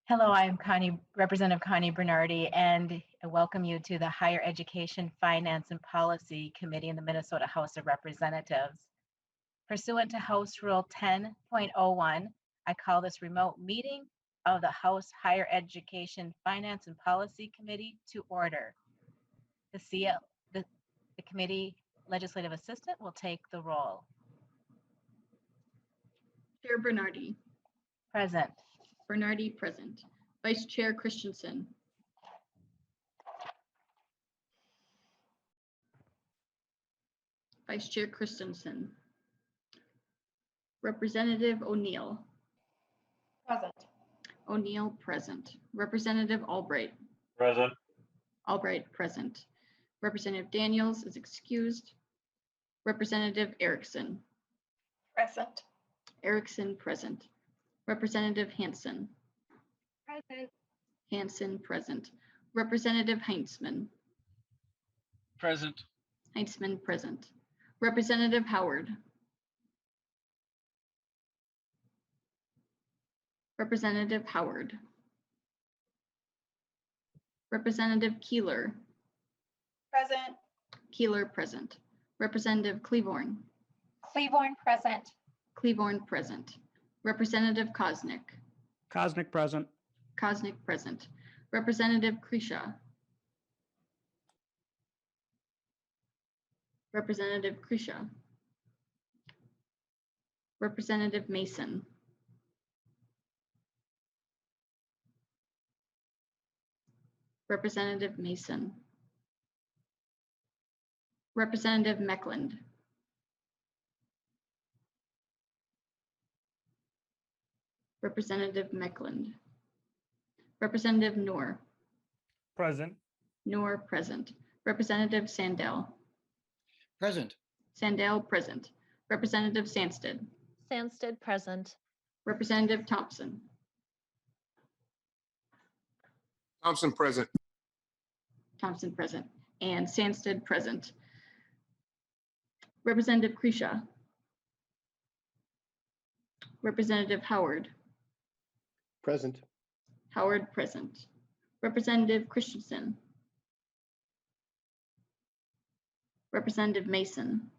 Hello, I'm Representative Connie Bernardi, and I welcome you to the Higher Education Finance and Policy Committee in the Minnesota House of Representatives. Pursuant to House Rule 10.01, I call this remote meeting of the House Higher Education Finance and Policy Committee to order. The committee legislative assistant will take the roll. Chair Bernardi. Present. Bernardi present. Vice Chair Christensen. Vice Chair Christensen. Representative O'Neill. Present. O'Neill present. Representative Albright. Present. Albright present. Representative Daniels is excused. Representative Erickson. Present. Erickson present. Representative Hansen. Present. Hansen present. Representative Heinzman. Present. Heinzman present. Representative Howard. Representative Howard. Representative Keeler. Present. Keeler present. Representative Cleaborn. Cleaborn present. Cleaborn present. Representative Kosnick. Kosnick present. Kosnick present. Representative Krisha. Representative Krisha. Representative Mason. Representative Mason. Representative Meckland. Representative Meckland. Representative Noor. Present. Noor present. Representative Sandell. Present. Sandell present. Representative Sandsted. Sandsted present. Representative Thompson. Thompson present. Thompson present. And Sandsted present. Representative Krisha. Representative Howard. Present. Howard present. Representative Christensen. Representative Mason.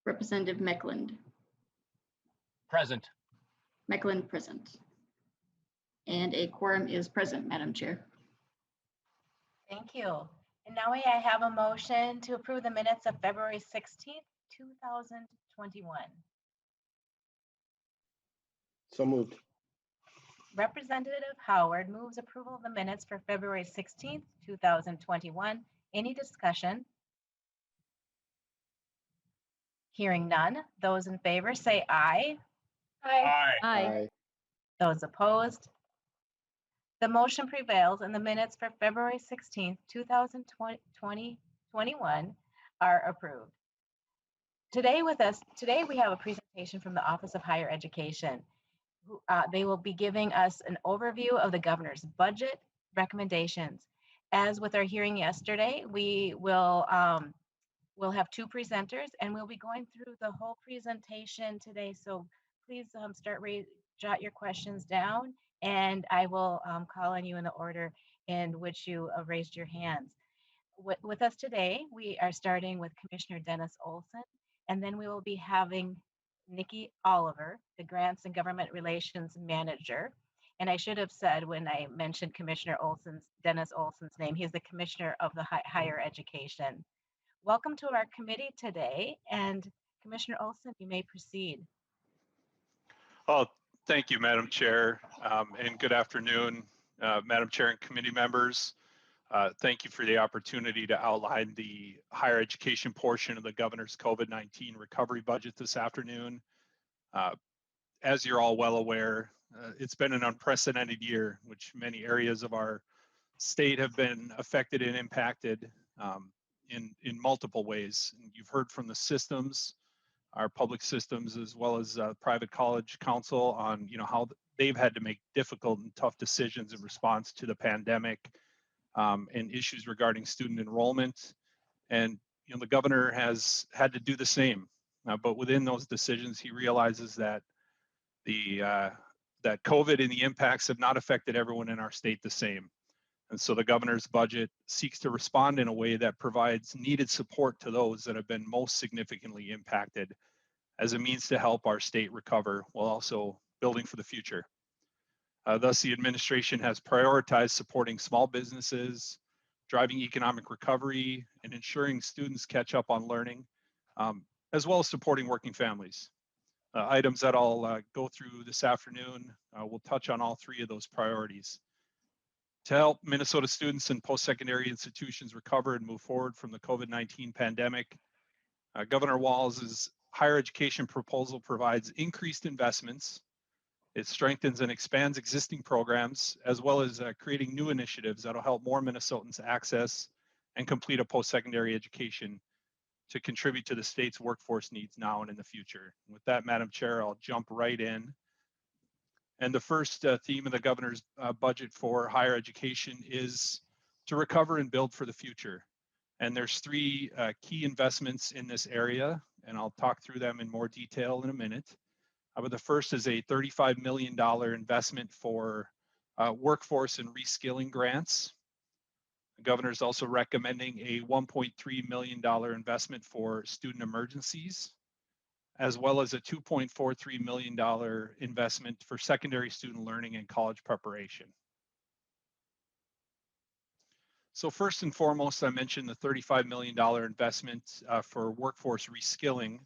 Representative Meckland. Present. Meckland present. And a quorum is present, Madam Chair. Thank you. And now I have a motion to approve the minutes of February 16th, 2021. So moved. Representative Howard moves approval of the minutes for February 16th, 2021. Any discussion? Hearing none. Those in favor say aye. Aye. Aye. Those opposed? The motion prevails and the minutes for February 16th, 2021 are approved. Today we have a presentation from the Office of Higher Education. They will be giving us an overview of the governor's budget recommendations. As with our hearing yesterday, we'll have two presenters and we'll be going through the whole presentation today. So please jot your questions down and I will call on you in the order in which you raised your hands. With us today, we are starting with Commissioner Dennis Olson, and then we will be having Nikki Oliver, the Grants and Government Relations Manager. And I should have said when I mentioned Dennis Olson's name, he's the Commissioner of the Higher Education. Welcome to our committee today, and Commissioner Olson, you may proceed. Oh, thank you, Madam Chair, and good afternoon, Madam Chair and committee members. Thank you for the opportunity to outline the higher education portion of the governor's COVID-19 recovery budget this afternoon. As you're all well aware, it's been an unprecedented year, which many areas of our state have been affected and impacted in multiple ways. And you've heard from the systems, our public systems, as well as private college council on how they've had to make difficult and tough decisions in response to the pandemic and issues regarding student enrollment. And the governor has had to do the same. But within those decisions, he realizes that the that COVID and the impacts have not affected everyone in our state the same. And so the governor's budget seeks to respond in a way that provides needed support to those that have been most significantly impacted as a means to help our state recover while also building for the future. Thus, the administration has prioritized supporting small businesses, driving economic recovery, and ensuring students catch up on learning, as well as supporting working families. Items that I'll go through this afternoon, we'll touch on all three of those priorities. To help Minnesota students and post-secondary institutions recover and move forward from the COVID-19 pandemic, Governor Walz's higher education proposal provides increased investments. It strengthens and expands existing programs, as well as creating new initiatives that'll help more Minnesotans access and complete a post-secondary education to contribute to the state's workforce needs now and in the future. With that, Madam Chair, I'll jump right in. And the first theme of the governor's budget for higher education is to recover and build for the future. And there's three key investments in this area, and I'll talk through them in more detail in a minute. But the first is a $35 million investment for workforce and reskilling grants. The governor is also recommending a $1.3 million investment for student emergencies, as well as a $2.43 million investment for secondary student learning and college preparation. So first and foremost, I mentioned the $35 million investment for workforce reskilling.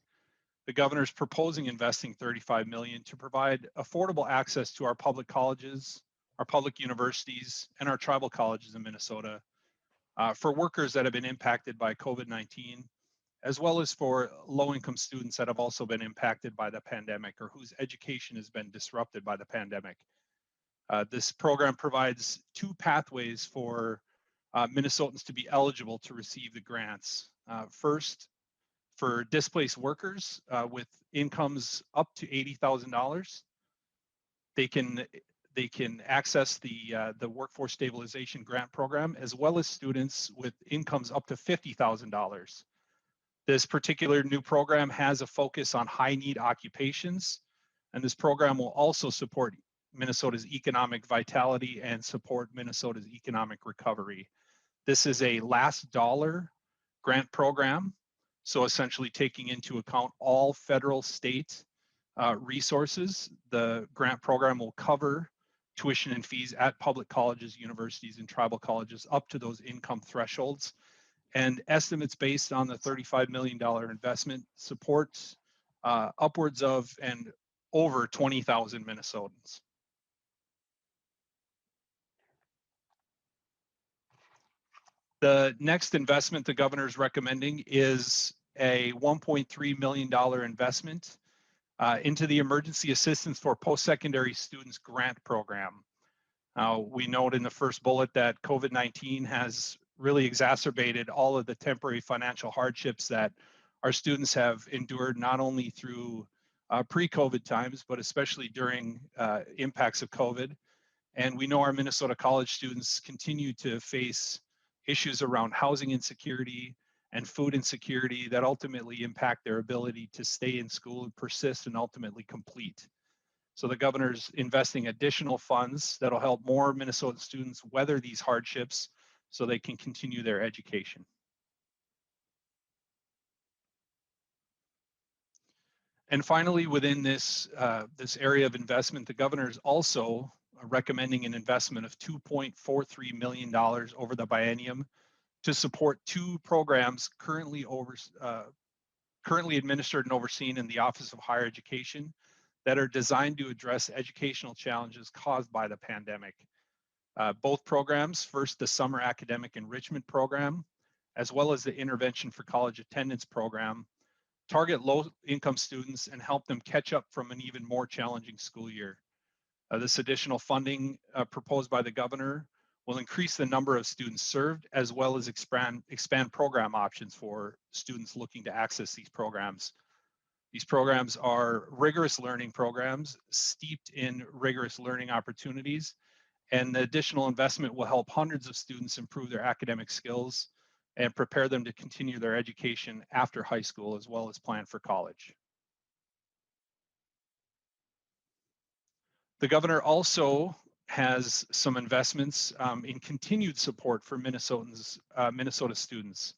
The governor is proposing investing $35 million to provide affordable access to our public colleges, our public universities, and our tribal colleges in Minnesota for workers that have been impacted by COVID-19, as well as for low-income students that have also been impacted by the pandemic or whose education has been disrupted by the pandemic. This program provides two pathways for Minnesotans to be eligible to receive the grants. First, for displaced workers with incomes up to $80,000, they can access the Workforce Stabilization Grant Program, as well as students with incomes up to $50,000. This particular new program has a focus on high-need occupations, and this program will also support Minnesota's economic vitality and support Minnesota's economic recovery. This is a last dollar grant program, so essentially taking into account all federal, state resources. The grant program will cover tuition and fees at public colleges, universities, and tribal colleges up to those income thresholds. And estimates based on the $35 million investment supports upwards of and over 20,000 Minnesotans. The next investment the governor is recommending is a $1.3 million investment into the Emergency Assistance for Post-Secondary Students Grant Program. We note in the first bullet that COVID-19 has really exacerbated all of the temporary financial hardships that our students have endured, not only through pre-COVID times, but especially during impacts of COVID. And we know our Minnesota college students continue to face issues around housing insecurity and food insecurity that ultimately impact their ability to stay in school and persist and ultimately complete. So the governor's investing additional funds that'll help more Minnesota students weather these hardships so they can continue their education. And finally, within this, this area of investment, the governor is also recommending an investment of $2.43 million over the biennium to support two programs currently administered and overseen in the Office of Higher Education that are designed to address educational challenges caused by the pandemic. Both programs, first the Summer Academic Enrichment Program, as well as the Intervention for College Attendance Program, target low-income students and help them catch up from an even more challenging school year. This additional funding proposed by the governor will increase the number of students served, as well as expand program options for students looking to access these programs. These programs are rigorous learning programs, steeped in rigorous learning opportunities, and the additional investment will help hundreds of students improve their academic skills and prepare them to continue their education after high school, as well as plan for college. The governor also has some investments in continued support for Minnesota students.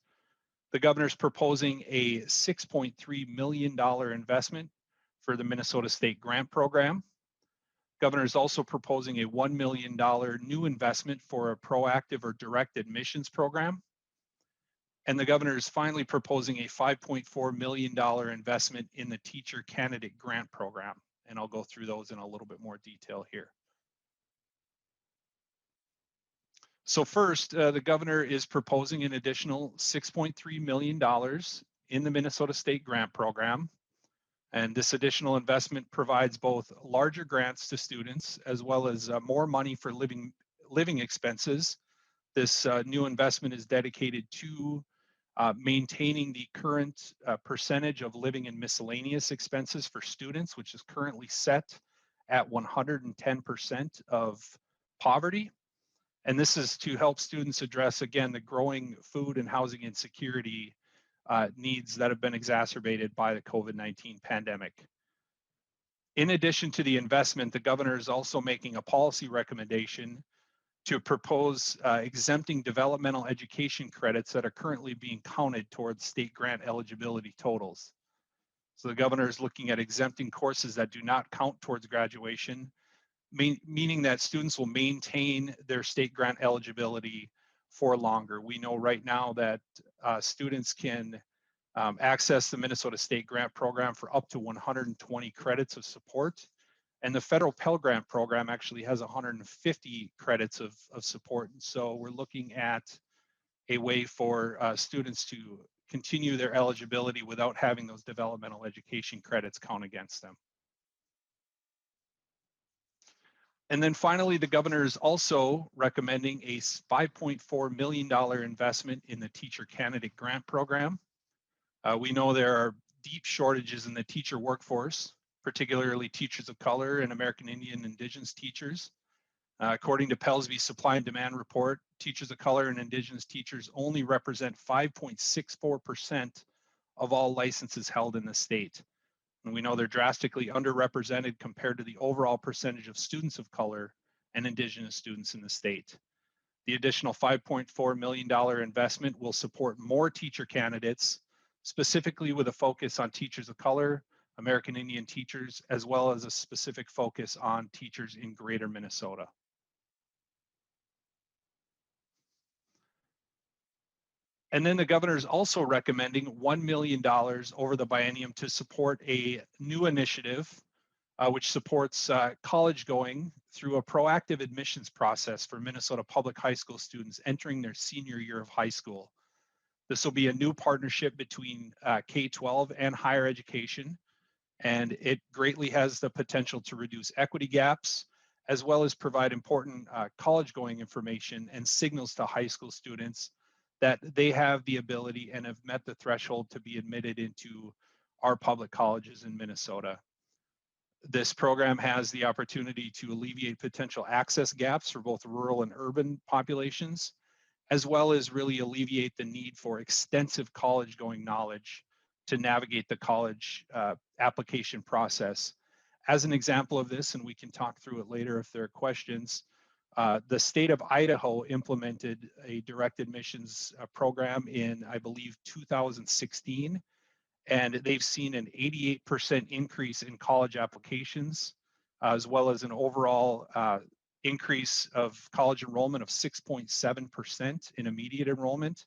The governor's proposing a $6.3 million investment for the Minnesota State Grant Program. Governor is also proposing a $1 million new investment for a proactive or direct admissions program. And the governor is finally proposing a $5.4 million investment in the teacher candidate grant program. And I'll go through those in a little bit more detail here. So first, the governor is proposing an additional $6.3 million in the Minnesota State Grant Program. And this additional investment provides both larger grants to students as well as more money for living expenses. This new investment is dedicated to maintaining the current percentage of living and miscellaneous expenses for students, which is currently set at 110% of poverty. And this is to help students address, again, the growing food and housing insecurity needs that have been exacerbated by the COVID-19 pandemic. In addition to the investment, the governor is also making a policy recommendation to propose exempting developmental education credits that are currently being counted towards state grant eligibility totals. So the governor is looking at exempting courses that do not count towards graduation, meaning that students will maintain their state grant eligibility for longer. We know right now that students can access the Minnesota State Grant Program for up to 120 credits of support. And the federal Pell Grant program actually has 150 credits of support. And so we're looking at a way for students to continue their eligibility without having those developmental education credits count against them. And then finally, the governor is also recommending a $5.4 million investment in the teacher candidate grant program. We know there are deep shortages in the teacher workforce, particularly teachers of color and American Indian Indigenous teachers. According to Pellsby's supply and demand report, teachers of color and Indigenous teachers only represent 5.64% of all licenses held in the state. And we know they're drastically underrepresented compared to the overall percentage of students of color and Indigenous students in the state. The additional $5.4 million investment will support more teacher candidates, specifically with a focus on teachers of color, American Indian teachers, as well as a specific focus on teachers in greater Minnesota. And then the governor is also recommending $1 million over the biennium to support a new initiative which supports college going through a proactive admissions process for Minnesota public high school students entering their senior year of high school. This will be a new partnership between K-12 and higher education, and it greatly has the potential to reduce equity gaps, as well as provide important college going information and signals to high school students that they have the ability and have met the threshold to be admitted into our public colleges in Minnesota. This program has the opportunity to alleviate potential access gaps for both rural and urban populations, as well as really alleviate the need for extensive college going knowledge to navigate the college application process. As an example of this, and we can talk through it later if there are questions, the state of Idaho implemented a direct admissions program in, I believe, 2016, and they've seen an 88% increase in college applications, as well as an overall increase of college enrollment of 6.7% in immediate enrollment,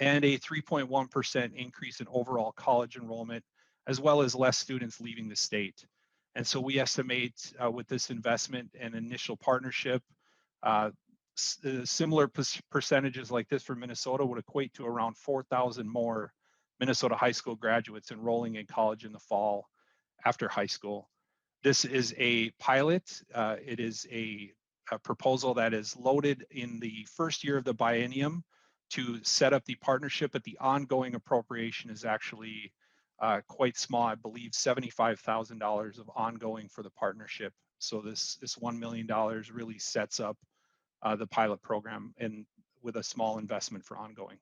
and a 3.1% increase in overall college enrollment, as well as less students leaving the state. And so we estimate with this investment and initial partnership, similar percentages like this for Minnesota would equate to around 4,000 more Minnesota high school graduates enrolling in college in the fall after high school. This is a pilot. It is a proposal that is loaded in the first year of the biennium to set up the partnership, but the ongoing appropriation is actually quite small. I believe $75,000 of ongoing for the partnership. So this $1 million really sets up the pilot program and with a small investment for ongoing.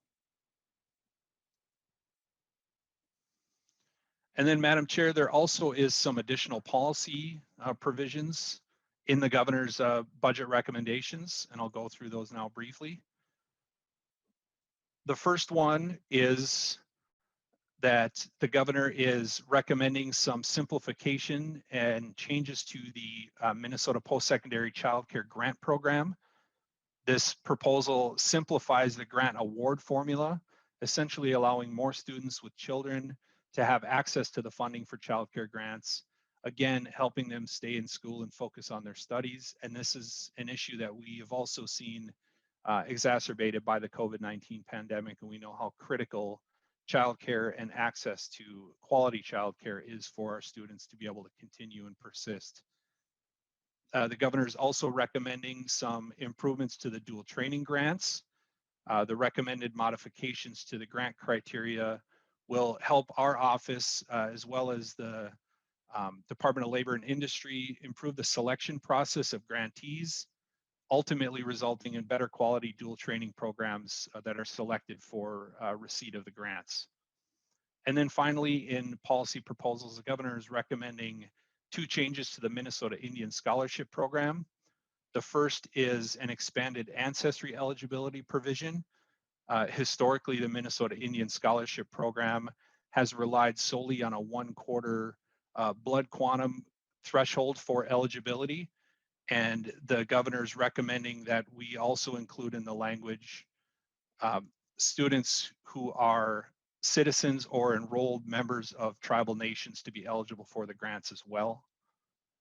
And then, Madam Chair, there also is some additional policy provisions in the governor's budget recommendations, and I'll go through those now briefly. The first one is that the governor is recommending some simplification and changes to the Minnesota Post-Secondary Child Care Grant Program. This proposal simplifies the grant award formula, essentially allowing more students with children to have access to the funding for child care grants, again, helping them stay in school and focus on their studies. And this is an issue that we have also seen exacerbated by the COVID-19 pandemic, and we know how critical childcare and access to quality childcare is for our students to be able to continue and persist. The governor is also recommending some improvements to the dual training grants. The recommended modifications to the grant criteria will help our office as well as the Department of Labor and Industry improve the selection process of grantees, ultimately resulting in better quality dual training programs that are selected for receipt of the grants. And then finally, in policy proposals, the governor is recommending 2 changes to the Minnesota Indian Scholarship Program. The first is an expanded ancestry eligibility provision. Historically, the Minnesota Indian Scholarship Program has relied solely on a 1/4 blood quantum threshold for eligibility. And the governor is recommending that we also include in the language students who are citizens or enrolled members of tribal nations to be eligible for the grants as well.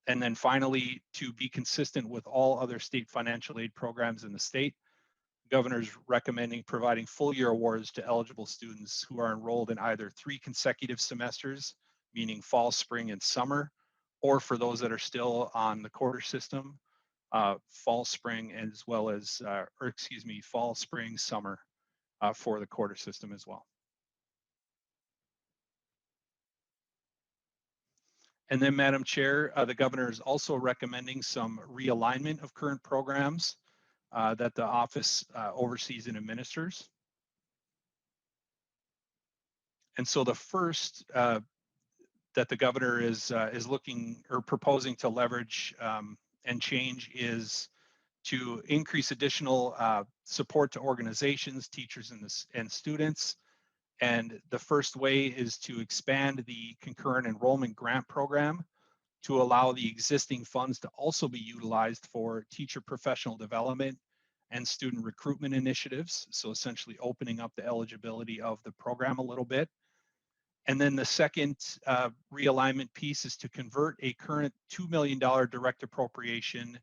And then finally, to be consistent with all other state financial aid programs in the state, the governor is recommending providing full year awards to eligible students who are enrolled in either 3 consecutive semesters, meaning fall, spring, and summer, or for those that are still on the quarter system, fall, spring, as well as, fall, spring, summer for the quarter system as well. And then, Madam Chair, the governor is also recommending some realignment of current programs that the office oversees and administers. And so the first that the governor is looking or proposing to leverage and change is to increase additional support to organizations, teachers, and students. And the first way is to expand the concurrent enrollment grant program to allow the existing funds to also be utilized for teacher professional development and student recruitment initiatives. So essentially opening up the eligibility of the program a little bit. And then the second realignment piece is to convert a current $2 million direct appropriation,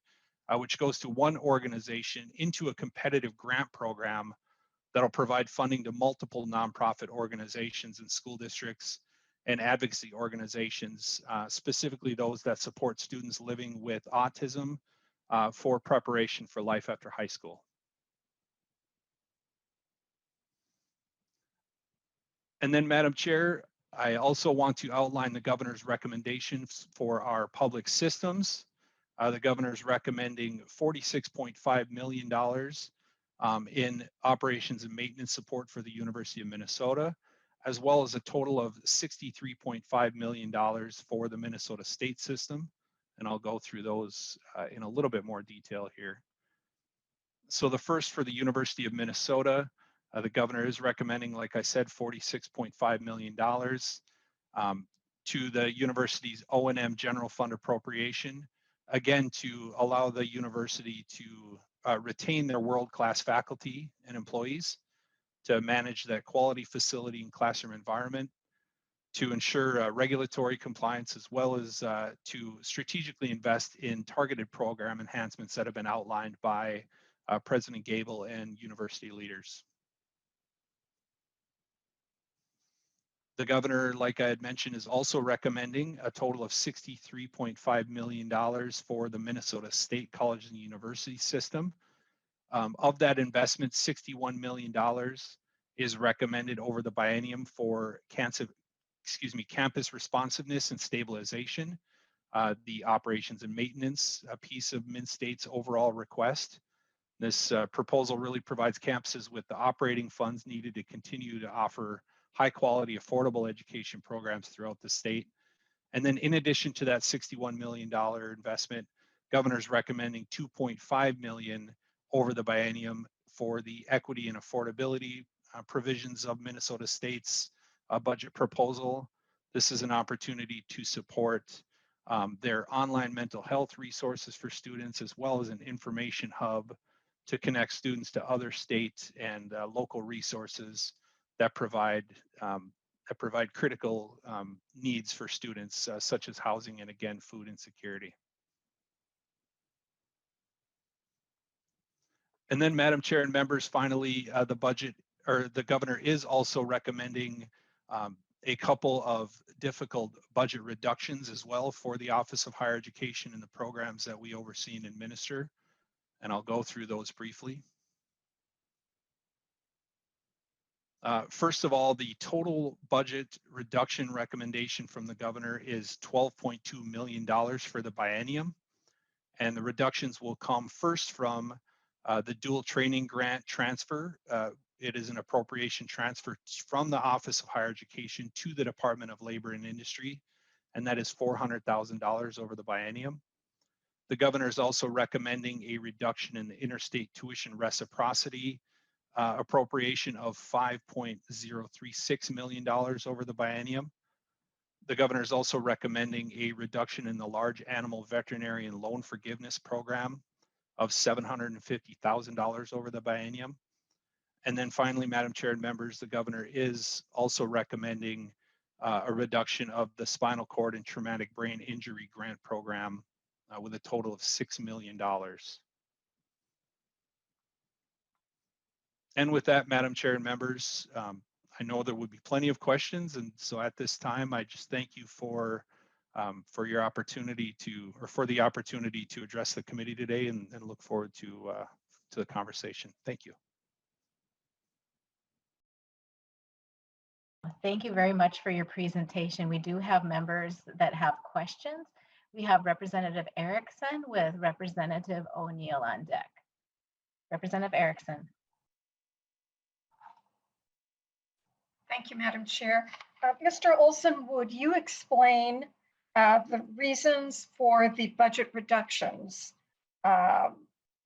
which goes to one organization, into a competitive grant program that'll provide funding to multiple nonprofit organizations and school districts and advocacy organizations, specifically those that support students living with autism for preparation for life after high school. And then, Madam Chair, I also want to outline the governor's recommendations for our public systems. The governor is recommending $46.5 million in operations and maintenance support for the University of Minnesota, as well as a total of $63.5 million for the Minnesota state system. And I'll go through those in a little bit more detail here. So the first for the University of Minnesota, the governor is recommending, like I said, $46.5 million to the university's O&M general fund appropriation, again, to allow the university to retain their world-class faculty and employees, to manage that quality facility and classroom environment, to ensure regulatory compliance, as well as to strategically invest in targeted program enhancements that have been outlined by President Gable and university leaders. The governor, like I had mentioned, is also recommending a total of $63.5 million for the Minnesota State College and University system. Of that investment, $61 million is recommended over the biennium for campus responsiveness and stabilization, the operations and maintenance piece of MnState's overall request. This proposal really provides campuses with the operating funds needed to continue to offer high quality, affordable education programs throughout the state. And then in addition to that $61 million investment, Governor's recommending 2.5 million over the biennium for the equity and affordability provisions of Minnesota State's budget proposal. This is an opportunity to support their online mental health resources for students, as well as an information hub to connect students to other state and local resources that provide critical needs for students, such as housing and, again, food insecurity. And then, Madam Chair and members, finally, the governor is also recommending a couple of difficult budget reductions as well for the Office of Higher Education and the programs that we oversee and administer. And I'll go through those briefly. First of all, the total budget reduction recommendation from the governor is $12.2 million for the biennium. And the reductions will come first from the dual training grant transfer. It is an appropriation transfer from the Office of Higher Education to the Department of Labor and Industry, and that is $400,000 over the biennium. The governor is also recommending a reduction in the interstate tuition reciprocity appropriation of $5.036 million over the biennium. The governor is also recommending a reduction in the large animal veterinarian loan forgiveness program of $750,000 over the biennium. And then finally, Madam Chair and members, the governor is also recommending a reduction of the spinal cord and traumatic brain injury grant program with a total of $6 million. And with that, Madam Chair and members, I know there would be plenty of questions, and so at this time, I just thank you for your opportunity for the opportunity to address the committee today, and look forward to the conversation. Thank you. Thank you very much for your presentation. We do have members that have questions. We have Representative Erickson with Representative O'Neill on deck. Representative Erickson. Thank you, Madam Chair. Mr. Olson, would you explain the reasons for the budget reductions? I'm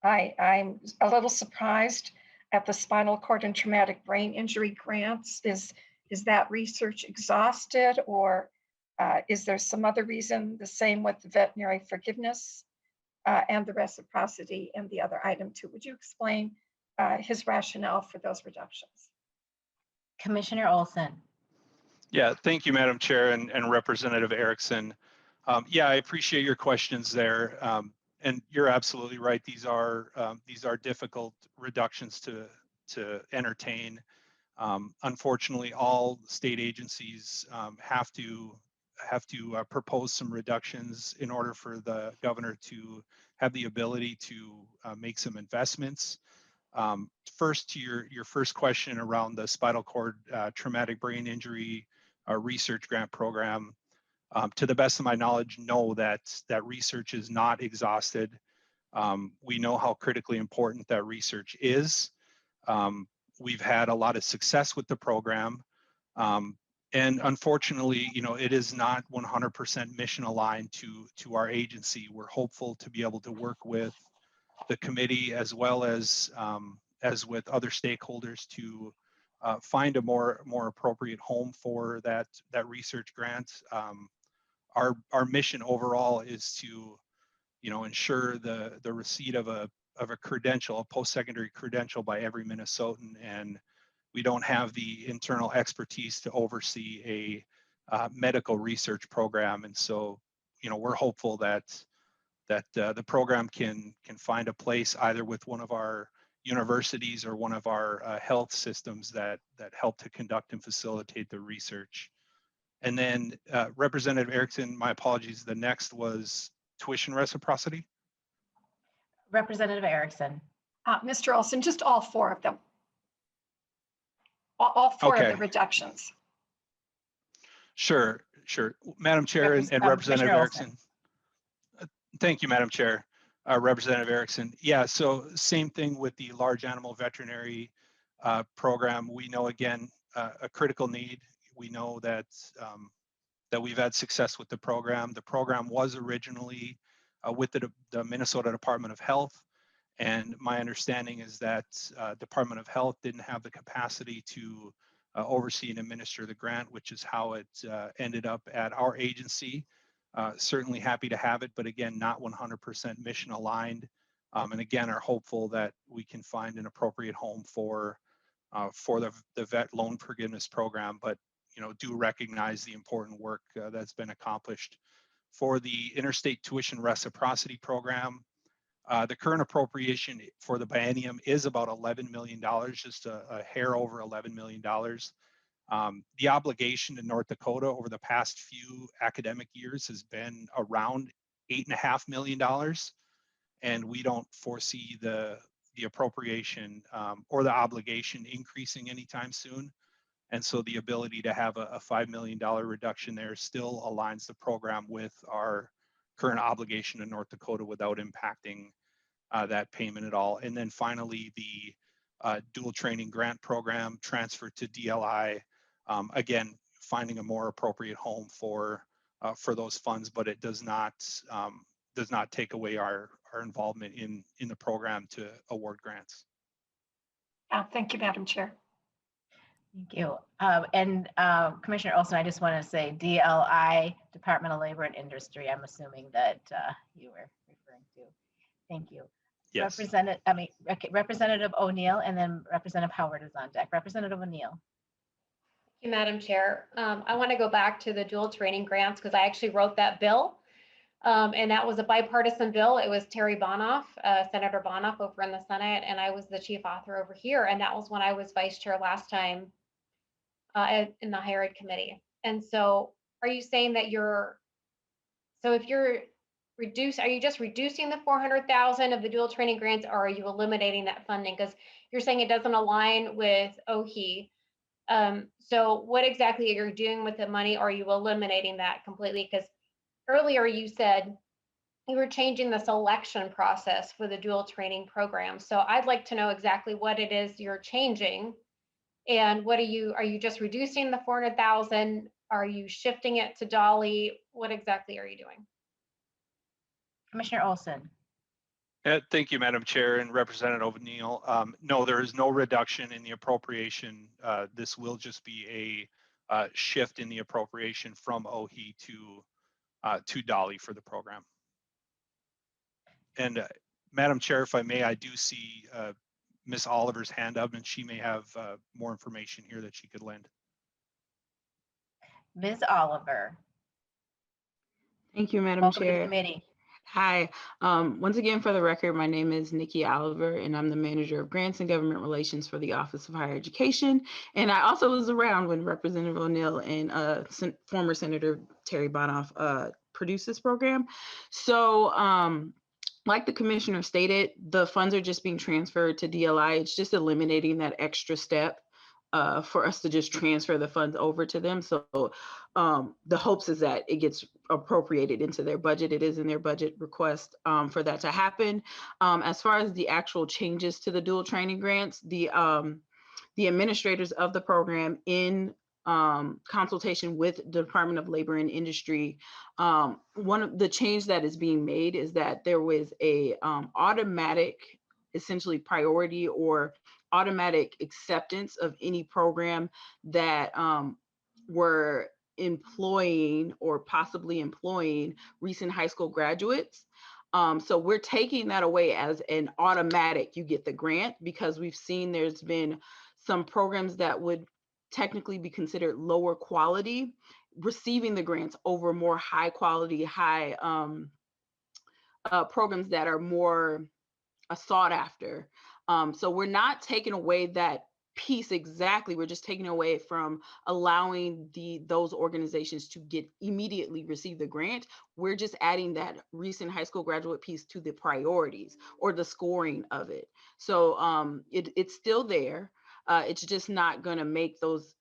a little surprised at the spinal cord and traumatic brain injury grants. Is that research exhausted, or is there some other reason? The same with the veterinary forgiveness and the reciprocity and the other item too. Would you explain his rationale for those reductions? Commissioner Olson. Yeah, thank you, Madam Chair and Representative Erickson. Yeah, I appreciate your questions there. And you're absolutely right. These are difficult reductions to entertain. Unfortunately, all state agencies have to propose some reductions in order for the governor to have the ability to make some investments. First, to your first question around the spinal cord traumatic brain injury research grant program, to the best of my knowledge, no, that research is not exhausted. We know how critically important that research is. We've had a lot of success with the program. And unfortunately, it is not 100% mission aligned to our agency. We're hopeful to be able to work with the committee as well as with other stakeholders to find a more appropriate home for that research grant. Our mission overall is to ensure the receipt of a credential, a post-secondary credential by every Minnesotan, and we don't have the internal expertise to oversee a medical research program. And so, we're hopeful that the program can find a place either with one of our universities or one of our health systems that help to conduct and facilitate the research. And then Representative Erickson, my apologies, the next was tuition reciprocity. Representative Erickson. Mr. Olson, just all four of them. All four Okay. of the reductions. Sure. Madam Chair and Representative Erickson. Thank you, Madam Chair. Representative Erickson. Yeah, so same thing with the large animal veterinary program. We know, again, a critical need. We know that we've had success with the program. The program was originally with the Minnesota Department of Health. And my understanding is that Department of Health didn't have the capacity to oversee and administer the grant, which is how it ended up at our agency. Certainly happy to have it, but again, not 100% mission aligned. And again, are hopeful that we can find an appropriate home for the vet loan forgiveness program, but do recognize the important work that's been accomplished for the Interstate Tuition Reciprocity program. The current appropriation for the biennium is about $11 million, just a hair over $11 million. The obligation in North Dakota over the past few academic years has been around $8.5 million, and we don't foresee the appropriation or the obligation increasing anytime soon. And so the ability to have a $5 million reduction there still aligns the program with our current obligation in North Dakota without impacting that payment at all. And then finally, the dual training grant program transferred to DLI. Again, finding a more appropriate home for those funds, but it does not take away our involvement in the program to award grants. Thank you, Madam Chair. Thank you. And Commissioner Olson, I just want to say DLI, Department of Labor and Industry, I'm assuming that you were referring to. Thank you. Yes. Representative O'Neill, and then Representative Howard is on deck. Representative O'Neill. Thank you, Madam Chair. I want to go back to the dual training grants because I actually wrote that bill. And that was a bipartisan bill. It was Terry Bonoff, Senator Bonoff over in the Senate, and I was the chief author over here. And that was when I was vice chair last time in the higher ed committee. And so are you saying that if you're are you just reducing the 400,000 of the dual training grants, or are you eliminating that funding? Because you're saying it doesn't align with OHE. So what exactly are you doing with the money? Or are you eliminating that completely? Because earlier you said you were changing the selection process for the dual training program. So I'd like to know exactly what it is you're changing. And what are you just reducing the 400,000? Are you shifting it to Dolly? What exactly are you doing? Commissioner Olson. Thank you, Madam Chair and Representative O'Neill. No, there is no reduction in the appropriation. This will just be a shift in the appropriation from OHE to Dolly for the program. And Madam Chair, if I may, I do see Ms. Oliver's hand up, and she may have more information here that she could lend. Ms. Oliver. Thank you, Madam Welcome to the Chair. committee. Hi. Once again, for the record, my name is Nikki Oliver, and I'm the Manager of Grants and Government Relations for the Office of Higher Education. And I also was around when Representative O'Neill and former Senator Terry Bonoff produced this program. So like the commissioner stated, the funds are just being transferred to DLI. It's just eliminating that extra step for us to just transfer the funds over to them. So the hopes is that it gets appropriated into their budget. It is in their budget request for that to happen. As far as the actual changes to the dual training grants, the administrators of the program in consultation with the Department of Labor and Industry, one of the change that is being made is that there was a automatic, essentially priority or automatic acceptance of any program that were employing or possibly employing recent high school graduates. So we're taking that away as an automatic, you get the grant, because we've seen there's been some programs that would technically be considered lower quality receiving the grants over more high quality, programs that are more sought after. So we're not taking away that piece exactly. We're just taking away from allowing those organizations to immediately receive the grant. We're just adding that recent high school graduate piece to the priorities or the scoring of it. So it's still there. It's just not going to make those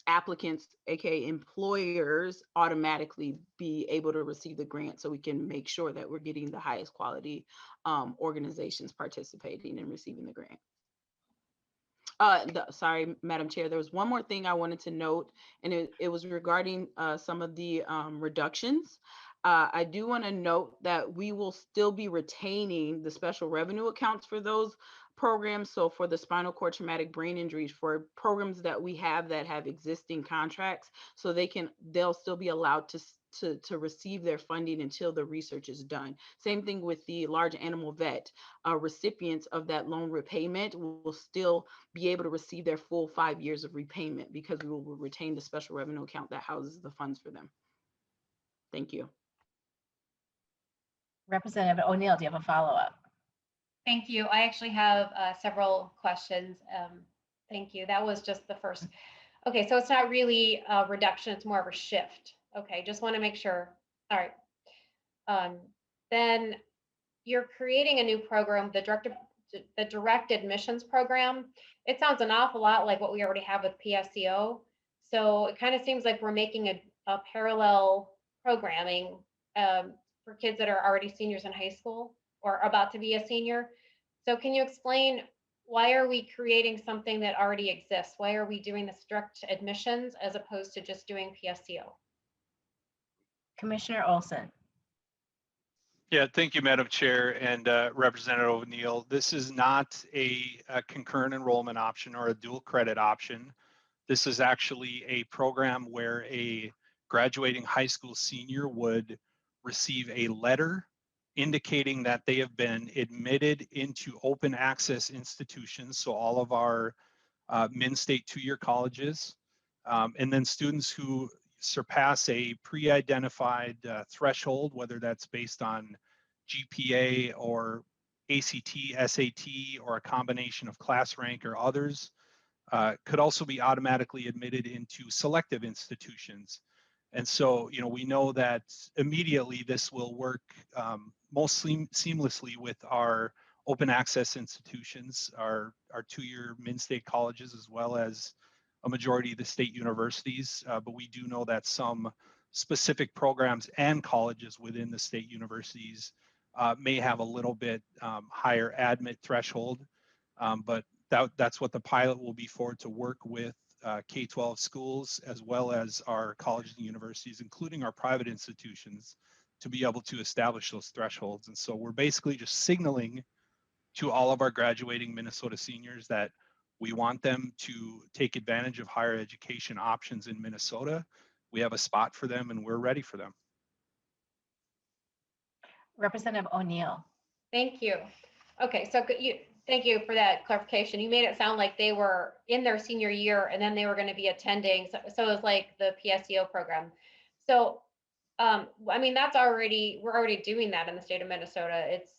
applicants, aka employers, automatically be able to receive the grant, so we can make sure that we're getting the highest quality organizations participating and receiving the grant. Sorry, Madam Chair, there was one more thing I wanted to note, and it was regarding some of the reductions. I do want to note that we will still be retaining the special revenue accounts for those programs. So for the spinal cord traumatic brain injuries, for programs that we have that have existing contracts, so they'll still be allowed to receive their funding until the research is done. Same thing with the large animal vet. Recipients of that loan repayment will still be able to receive their full 5 years of repayment because we will retain the special revenue account that houses the funds for them. Thank you. Representative O'Neill, do you have a follow-up? Thank you. I actually have several questions. Thank you. That was just the first. Okay, so it's not really a reduction, it's more of a shift. Okay, just want to make sure. All right. Then you're creating a new program, the direct admissions program. It sounds an awful lot like what we already have with PSCO. So it kind of seems like we're making a parallel programming for kids that are already seniors in high school or about to be a senior. So can you explain, why are we creating something that already exists? Why are we doing the strict admissions as opposed to just doing PSCO? Commissioner Olson. Yeah, thank you, Madam Chair and Representative O'Neill. This is not a concurrent enrollment option or a dual credit option. This is actually a program where a graduating high school senior would receive a letter indicating that they have been admitted into open access institutions, so all of our Min-State two-year colleges, and then students who surpass a pre-identified threshold, whether that's based on GPA or ACT, SAT, or a combination of class rank or others, could also be automatically admitted into selective institutions. And so, we know that immediately this will work most seamlessly with our open access institutions, our two-year Min-State colleges, as well as a majority of the state universities. But we do know that some specific programs and colleges within the state universities may have a little bit higher admit threshold. But that's what the pilot will be for, to work with K-12 schools as well as our colleges and universities, including our private institutions, to be able to establish those thresholds. And so we're basically just signaling to all of our graduating Minnesota seniors that we want them to take advantage of higher education options in Minnesota. We have a spot for them and we're ready for them. Representative O'Neill. Thank you. Okay, so thank you for that clarification. You made it sound like they were in their senior year and then they were going to be attending. So it was like the PSEO program. So, I mean, we're already doing that in the state of Minnesota. It's,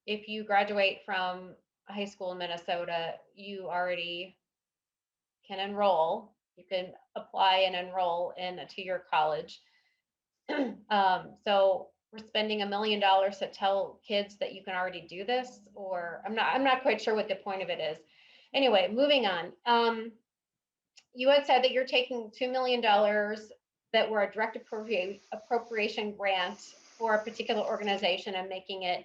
if you graduate from high school in Minnesota, you already can enroll. You can apply and enroll in a two-year college. So we're spending $1 million to tell kids that you can already do this, or I'm not quite sure what the point of it is. Anyway, moving on. You had said that you're taking $2 million that were a direct appropriation grant for a particular organization and making it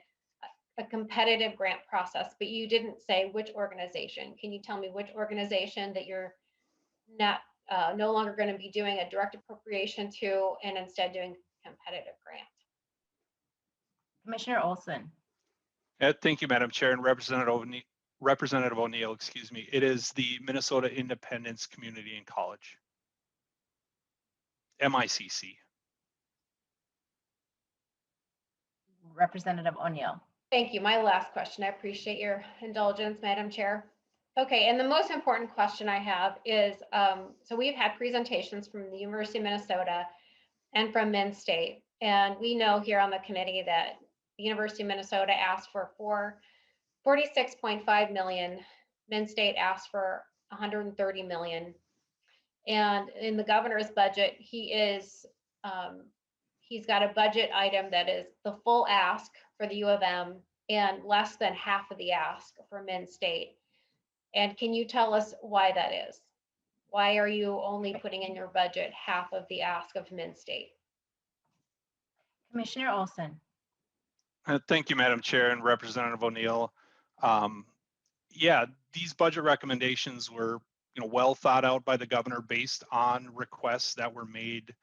a competitive grant process, but you didn't say which organization. Can you tell me which organization that you're no longer going to be doing a direct appropriation to and instead doing competitive grant? Commissioner Olson. Thank you, Madam Chair and Representative O'Neill, excuse me. It is the Minnesota Independence Community and College, MICC. Representative O'Neill. Thank you. My last question. I appreciate your indulgence, Madam Chair. Okay, and the most important question I have is, so we've had presentations from the University of Minnesota and from Min-State, and we know here on the committee that the University of Minnesota asked for $46.5 million. Min-State asked for $130 million. And in the governor's budget, he's got a budget item that is the full ask for the U of M and less than half of the ask for Min-State. And can you tell us why that is? Why are you only putting in your budget half of the ask of Min-State? Commissioner Olson. Thank you, Madam Chair and Representative O'Neill. Yeah, these budget recommendations were well thought out by the governor based on requests that were made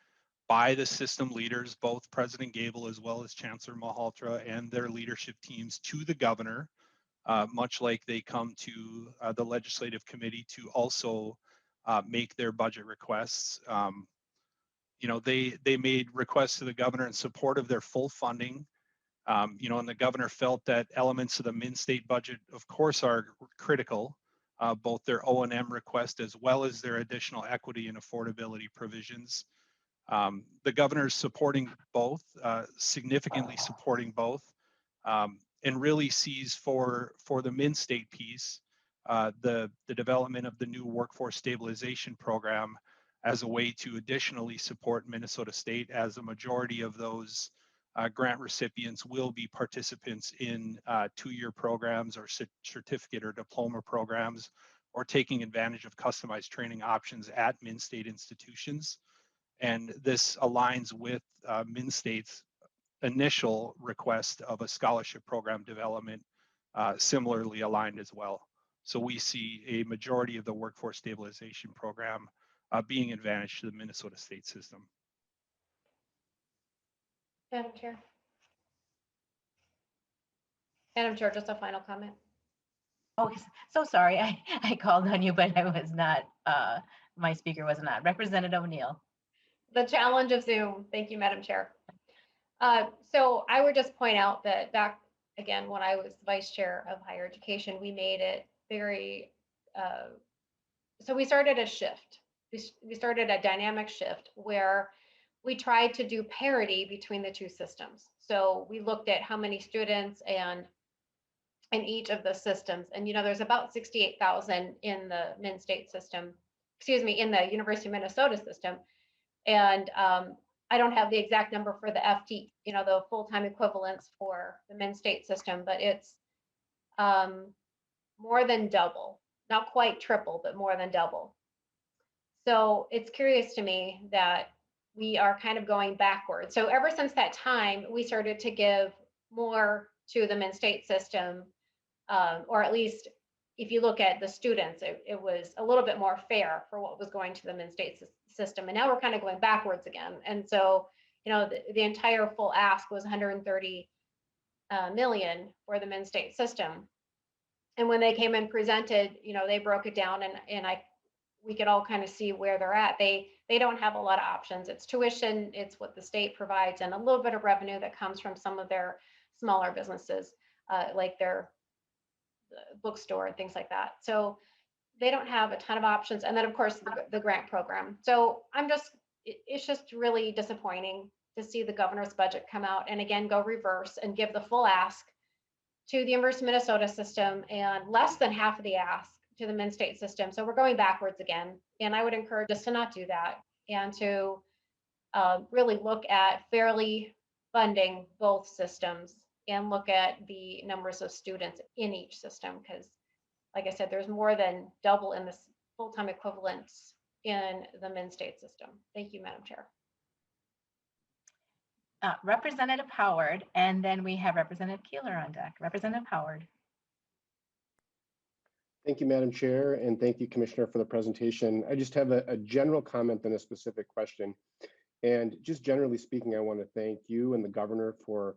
by the system leaders, both President Gable as well as Chancellor Malhotra and their leadership teams, to the governor, much like they come to the legislative committee to also make their budget requests. You know, they made requests to the governor in support of their full funding. You know, and the governor felt that elements of the min-state budget, of course, are critical, both their O&M request as well as their additional equity and affordability provisions. The governor is supporting both, significantly supporting both, and really sees for the min-state piece, the development of the new workforce stabilization program as a way to additionally support Minnesota State, as a majority of those grant recipients will be participants in 2-year programs or certificate or diploma programs, or taking advantage of customized training options at min-state institutions. And this aligns with min-state's initial request of a scholarship program development, similarly aligned as well. So we see a majority of the workforce stabilization program being advantage to the Minnesota State system. Madam Chair. Madam Chair, just a final comment. Oh, so sorry, I called on you, but I was not, my speaker was not. Representative O'Neill. The challenge of Zoom. Thank you, Madam Chair. So I would just point out that back again, when I was vice chair of higher education, we made it very, so we started a shift. We started a dynamic shift where we tried to do parity between the two systems. So we looked at how many students and in each of the systems. And, you know, there's about 68,000 in the min-state system, excuse me, in the University of Minnesota system. And I don't have the exact number for the FT, you know, the full-time equivalents for the min-state system, but it's more than double, not quite triple, but more than double. So it's curious to me that we are kind of going backwards. So ever since that time, we started to give more to the min-state system, or at least if you look at the students, it was a little bit more fair for what was going to the min-state system. And now we're kind of going backwards again. And so, you know, the entire full ask was 130 million for the min-state system. And when they came and presented, you know, they broke it down, and we could all kind of see where they're at. They don't have a lot of options. It's tuition, it's what the state provides, and a little bit of revenue that comes from some of their smaller businesses, like their bookstore and things like that. So they don't have a ton of options. And then of course the grant program. So it's just really disappointing to see the governor's budget come out and again go reverse and give the full ask to the University of Minnesota system and less than half of the ask to the min-state system. So we're going backwards again. And I would encourage us to not do that and to really look at fairly funding both systems and look at the numbers of students in each system, because like I said, there's more than double in this full-time equivalents in the min-state system. Thank you, Madam Chair. Representative Howard, and then we have Representative Keeler on deck. Representative Howard. Thank you, Madam Chair, and thank you, Commissioner, for the presentation. I just have a general comment and a specific question. And just generally speaking, I want to thank you and the governor for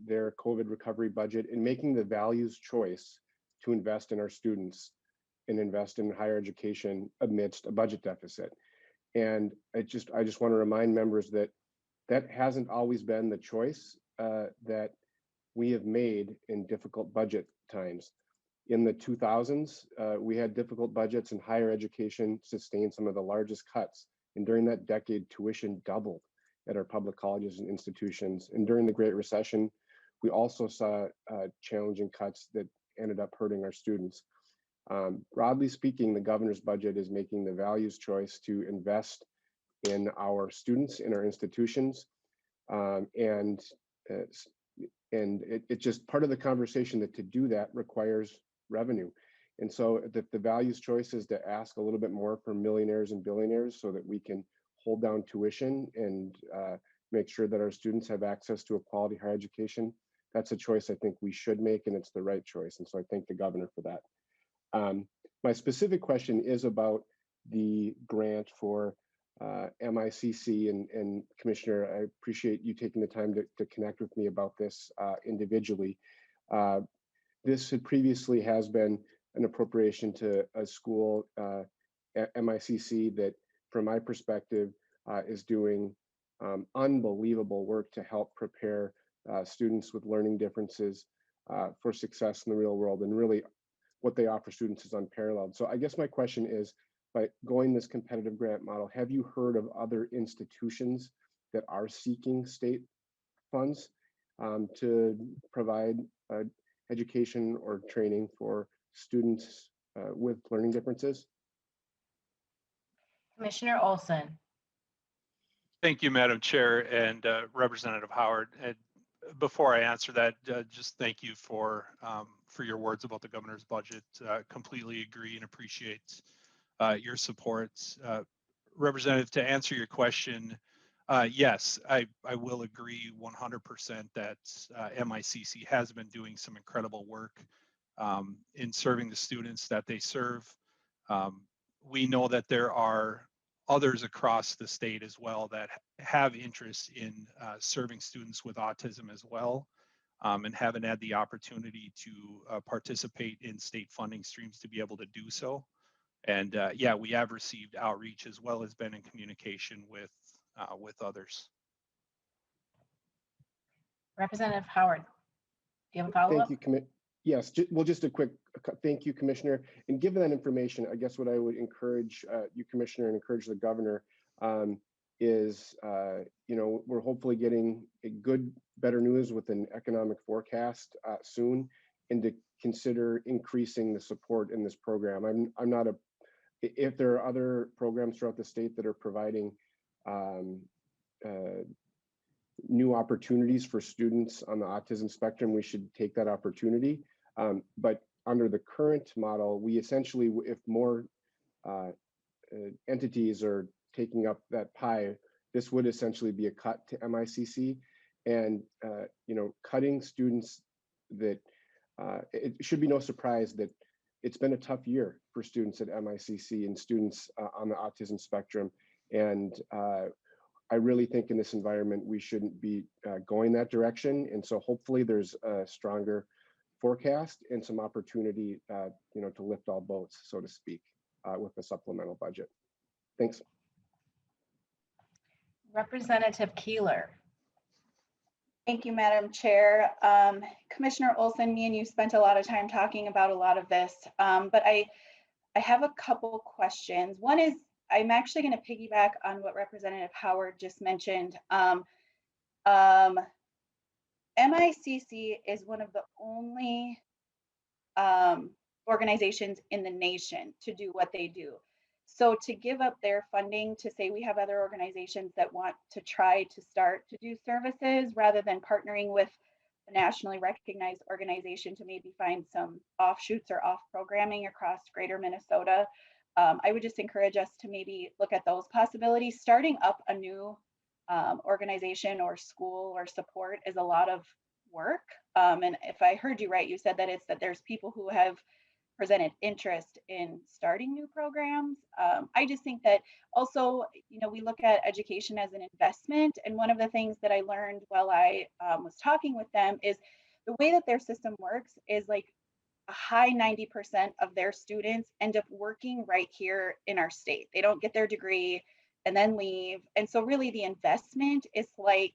their COVID recovery budget and making the values choice to invest in our students and invest in higher education amidst a budget deficit. And I just want to remind members that that hasn't always been the choice that we have made in difficult budget times. In the 2000s, we had difficult budgets and higher education sustained some of the largest cuts. And during that decade, tuition doubled at our public colleges and institutions. And during the Great Recession, we also saw challenging cuts that ended up hurting our students. Broadly speaking, the governor's budget is making the values choice to invest in our students, in our institutions. And it's just part of the conversation that to do that requires revenue. And so the values choice is to ask a little bit more for millionaires and billionaires so that we can hold down tuition and make sure that our students have access to a quality higher education. That's a choice I think we should make, and it's the right choice. And so I thank the governor for that. My specific question is about the grant for MICC and Commissioner, I appreciate you taking the time to connect with me about this individually. This had previously has been an appropriation to a school, MICC, that from my perspective is doing unbelievable work to help prepare students with learning differences for success in the real world, and really what they offer students is unparalleled. So I guess my question is, by going this competitive grant model, have you heard of other institutions that are seeking state funds to provide education or training for students with learning differences? Commissioner Olson. Thank you, Madam Chair and Representative Howard. And before I answer that, just thank you for your words about the governor's budget. Completely agree and appreciate your support. Representative, to answer your question, yes, I will agree 100% that MICC has been doing some incredible work in serving the students that they serve. We know that there are others across the state as well that have interest in serving students with autism as well, and haven't had the opportunity to participate in state funding streams to be able to do so. And yeah, we have received outreach as well as been in communication with others. Representative Howard, do you have a follow-up? Thank you, yes, well, just a quick thank you, Commissioner. And given that information, I guess what I would encourage you, Commissioner, and encourage the governor is, we're hopefully getting a better news with an economic forecast soon, and to consider increasing the support in this program. I'm not if there are other programs throughout the state that are providing new opportunities for students on the autism spectrum, we should take that opportunity. But under the current model, we essentially, if more entities are taking up that pie, this would essentially be a cut to MICC, and cutting students that it should be no surprise that it's been a tough year for students at MICC and students on the autism spectrum. And I really think in this environment, we shouldn't be going that direction. And so hopefully there's a stronger forecast and some opportunity, to lift all boats, so to speak, with the supplemental budget. Thanks. Representative Keeler. Thank you, Madam Chair. Commissioner Olson, me and you spent a lot of time talking about a lot of this, but I have a couple questions. One is, I'm actually going to piggyback on what Representative Howard just mentioned. MICC is one of the only organizations in the nation to do what they do. So to give up their funding to say we have other organizations that want to try to start to do services rather than partnering with a nationally recognized organization to maybe find some offshoots or off programming across greater Minnesota, I would just encourage us to maybe look at those possibilities. Starting up a new organization or school or support is a lot of work. And if I heard you right, you said that it's that there's people who have presented interest in starting new programs. I just think that also, we look at education as an investment. And one of the things that I learned while I was talking with them is the way that their system works is like a high 90% of their students end up working right here in our state. They don't get their degree and then leave. And so really the investment is like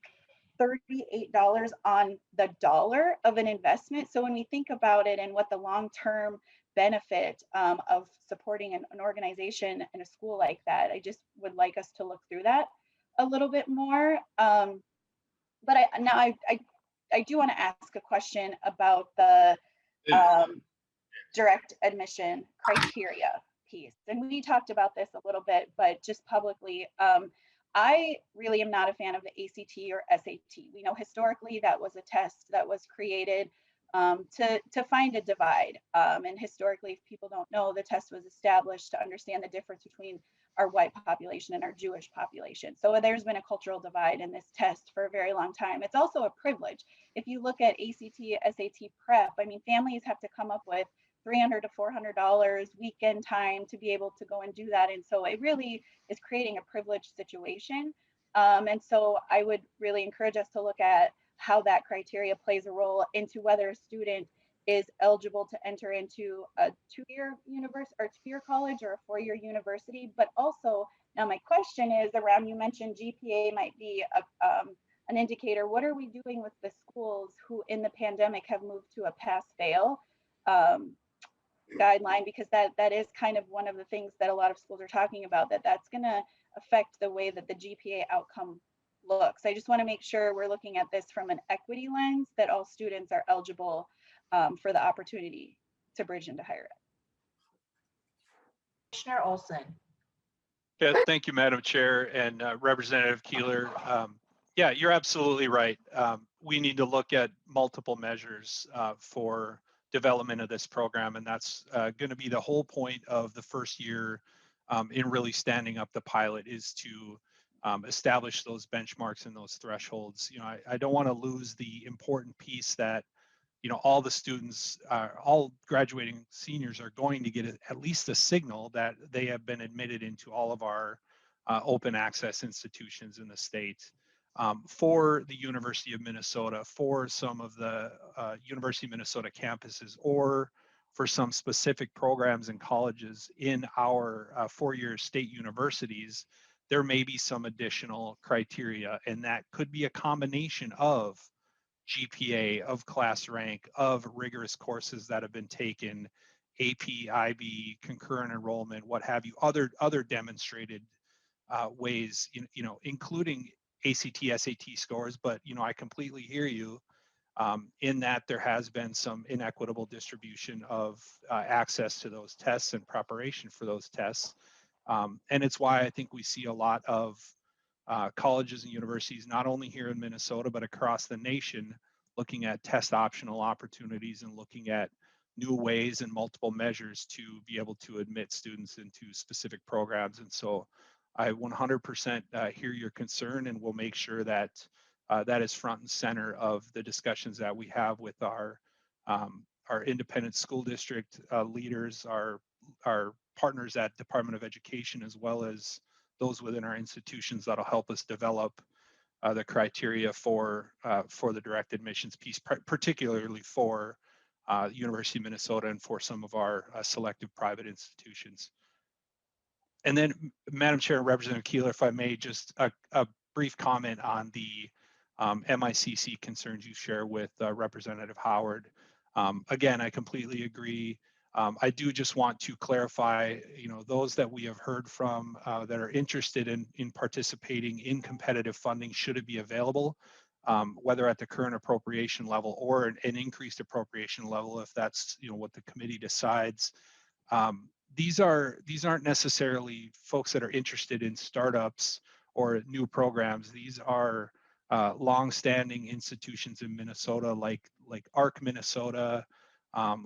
$38 on the dollar of an investment. So when we think about it and what the long-term benefit of supporting an organization in a school like that, I just would like us to look through that a little bit more. But I do want to ask a question about the direct admission criteria piece. And we talked about this a little bit, but just publicly, I really am not a fan of the ACT or SAT. We know historically that was a test that was created to find a divide. And historically, if people don't know, the test was established to understand the difference between our white population and our Jewish population. So there's been a cultural divide in this test for a very long time. It's also a privilege. If you look at ACT, SAT prep, I mean, families have to come up with $300 to $400 weekend time to be able to go and do that. And so it really is creating a privileged situation. And so I would really encourage us to look at how that criteria plays a role into whether a student is eligible to enter into a two-year university or two-year college or a four-year university. But also, now my question is around, you mentioned GPA might be an indicator. What are we doing with the schools who in the pandemic have moved to a pass-fail guideline? Because that is kind of one of the things that a lot of schools are talking about, that's going to affect the way that the GPA outcome looks. I just want to make sure we're looking at this from an equity lens, that all students are eligible for the opportunity to bridge into higher ed. Commissioner Olson. Yeah, thank you, Madam Chair and Representative Keeler. Yeah, you're absolutely right. We need to look at multiple measures for development of this program, and that's going to be the whole point of the first year in really standing up the pilot, is to establish those benchmarks and those thresholds. You know, I don't want to lose the important piece that, you know, all the students, all graduating seniors are going to get at least a signal that they have been admitted into all of our open access institutions in the state. For the University of Minnesota, for some of the University of Minnesota campuses, or for some specific programs and colleges in our four-year state universities, there may be some additional criteria, and that could be a combination of GPA, of class rank, of rigorous courses that have been taken, AP, IB, concurrent enrollment, what have you, other demonstrated ways, you know, including ACT, SAT scores. But, you know, I completely hear you in that there has been some inequitable distribution of access to those tests and preparation for those tests. And it's why I think we see a lot of colleges and universities, not only here in Minnesota, but across the nation, looking at test optional opportunities and looking at new ways and multiple measures to be able to admit students into specific programs. And so I 100% hear your concern, and we'll make sure that that is front and center of the discussions that we have with our independent school district leaders, our partners at Department of Education, as well as those within our institutions that'll help us develop the criteria for the direct admissions piece, particularly for University of Minnesota and for some of our selective private institutions. And then, Madam Chair and Representative Keeler, if I may, just a brief comment on the MICC concerns you share with Representative Howard. Again, I completely agree. I do just want to clarify, you know, those that we have heard from that are interested in participating in competitive funding, should it be available, whether at the current appropriation level or an increased appropriation level, if that's, you know, what the committee decides. These aren't necessarily folks that are interested in startups or new programs. These are long-standing institutions in Minnesota, like ARC Minnesota,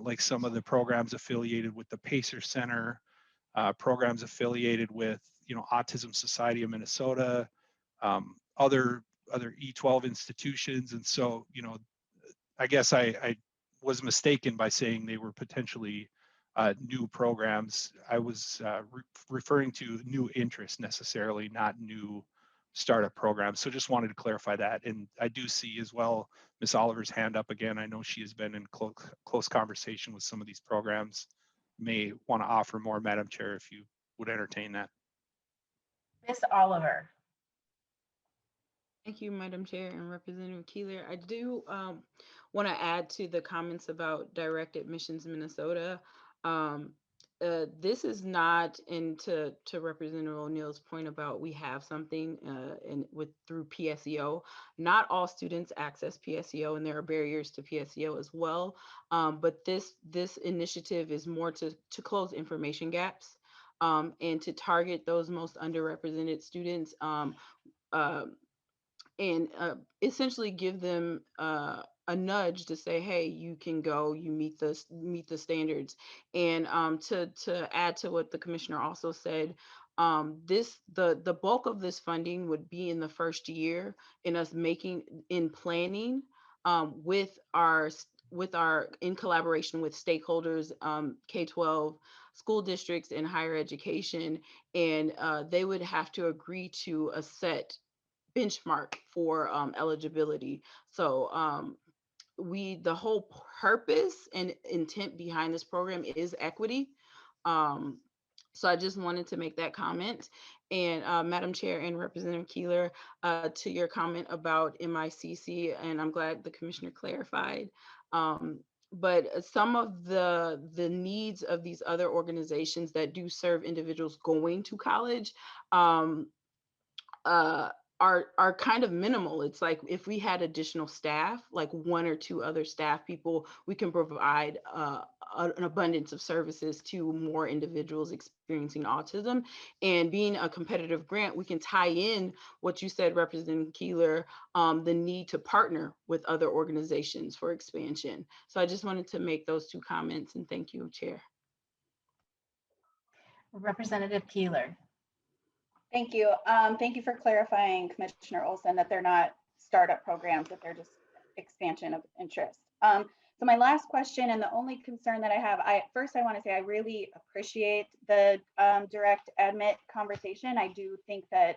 like some of the programs affiliated with the Pacer Center, programs affiliated with, you know, Autism Society of Minnesota, other E12 institutions. And so, you know, I guess I was mistaken by saying they were potentially new programs. I was referring to new interest necessarily, not new startup programs. So just wanted to clarify that. And I do see as well Ms. Oliver's hand up again. I know she has been in close conversation with some of these programs. May want to offer more, Madam Chair, if you would entertain that. Ms. Oliver. Thank you, Madam Chair and Representative Keeler. I do want to add to the comments about direct admissions Minnesota. This is not into Representative O'Neill's point about we have something through PSEO. Not all students access PSEO, and there are barriers to PSEO as well. But this initiative is more to close information gaps and to target those most underrepresented students. And essentially give them a nudge to say, hey, you can go, you meet the standards. And to add to what the commissioner also said, the bulk of this funding would be in the first year in us planning with in collaboration with stakeholders, K-12 school districts and higher education, and they would have to agree to a set benchmark for eligibility. So the whole purpose and intent behind this program is equity. So I just wanted to make that comment. And Madam Chair and Representative Keeler, to your comment about MICC, and I'm glad the Commissioner clarified. But some of the needs of these other organizations that do serve individuals going to college are kind of minimal. It's like if we had additional staff, like 1 or 2 other staff people, we can provide an abundance of services to more individuals experiencing autism. And being a competitive grant, we can tie in what you said, Representative Keeler, the need to partner with other organizations for expansion. So I just wanted to make those 2 comments, and thank you, Chair. Representative Keeler. Thank you. Thank you for clarifying, Commissioner Olson, that they're not startup programs, that they're just expansion of interest. So my last question, and the only concern that I have, first I want to say I really appreciate the direct admit conversation. I do think that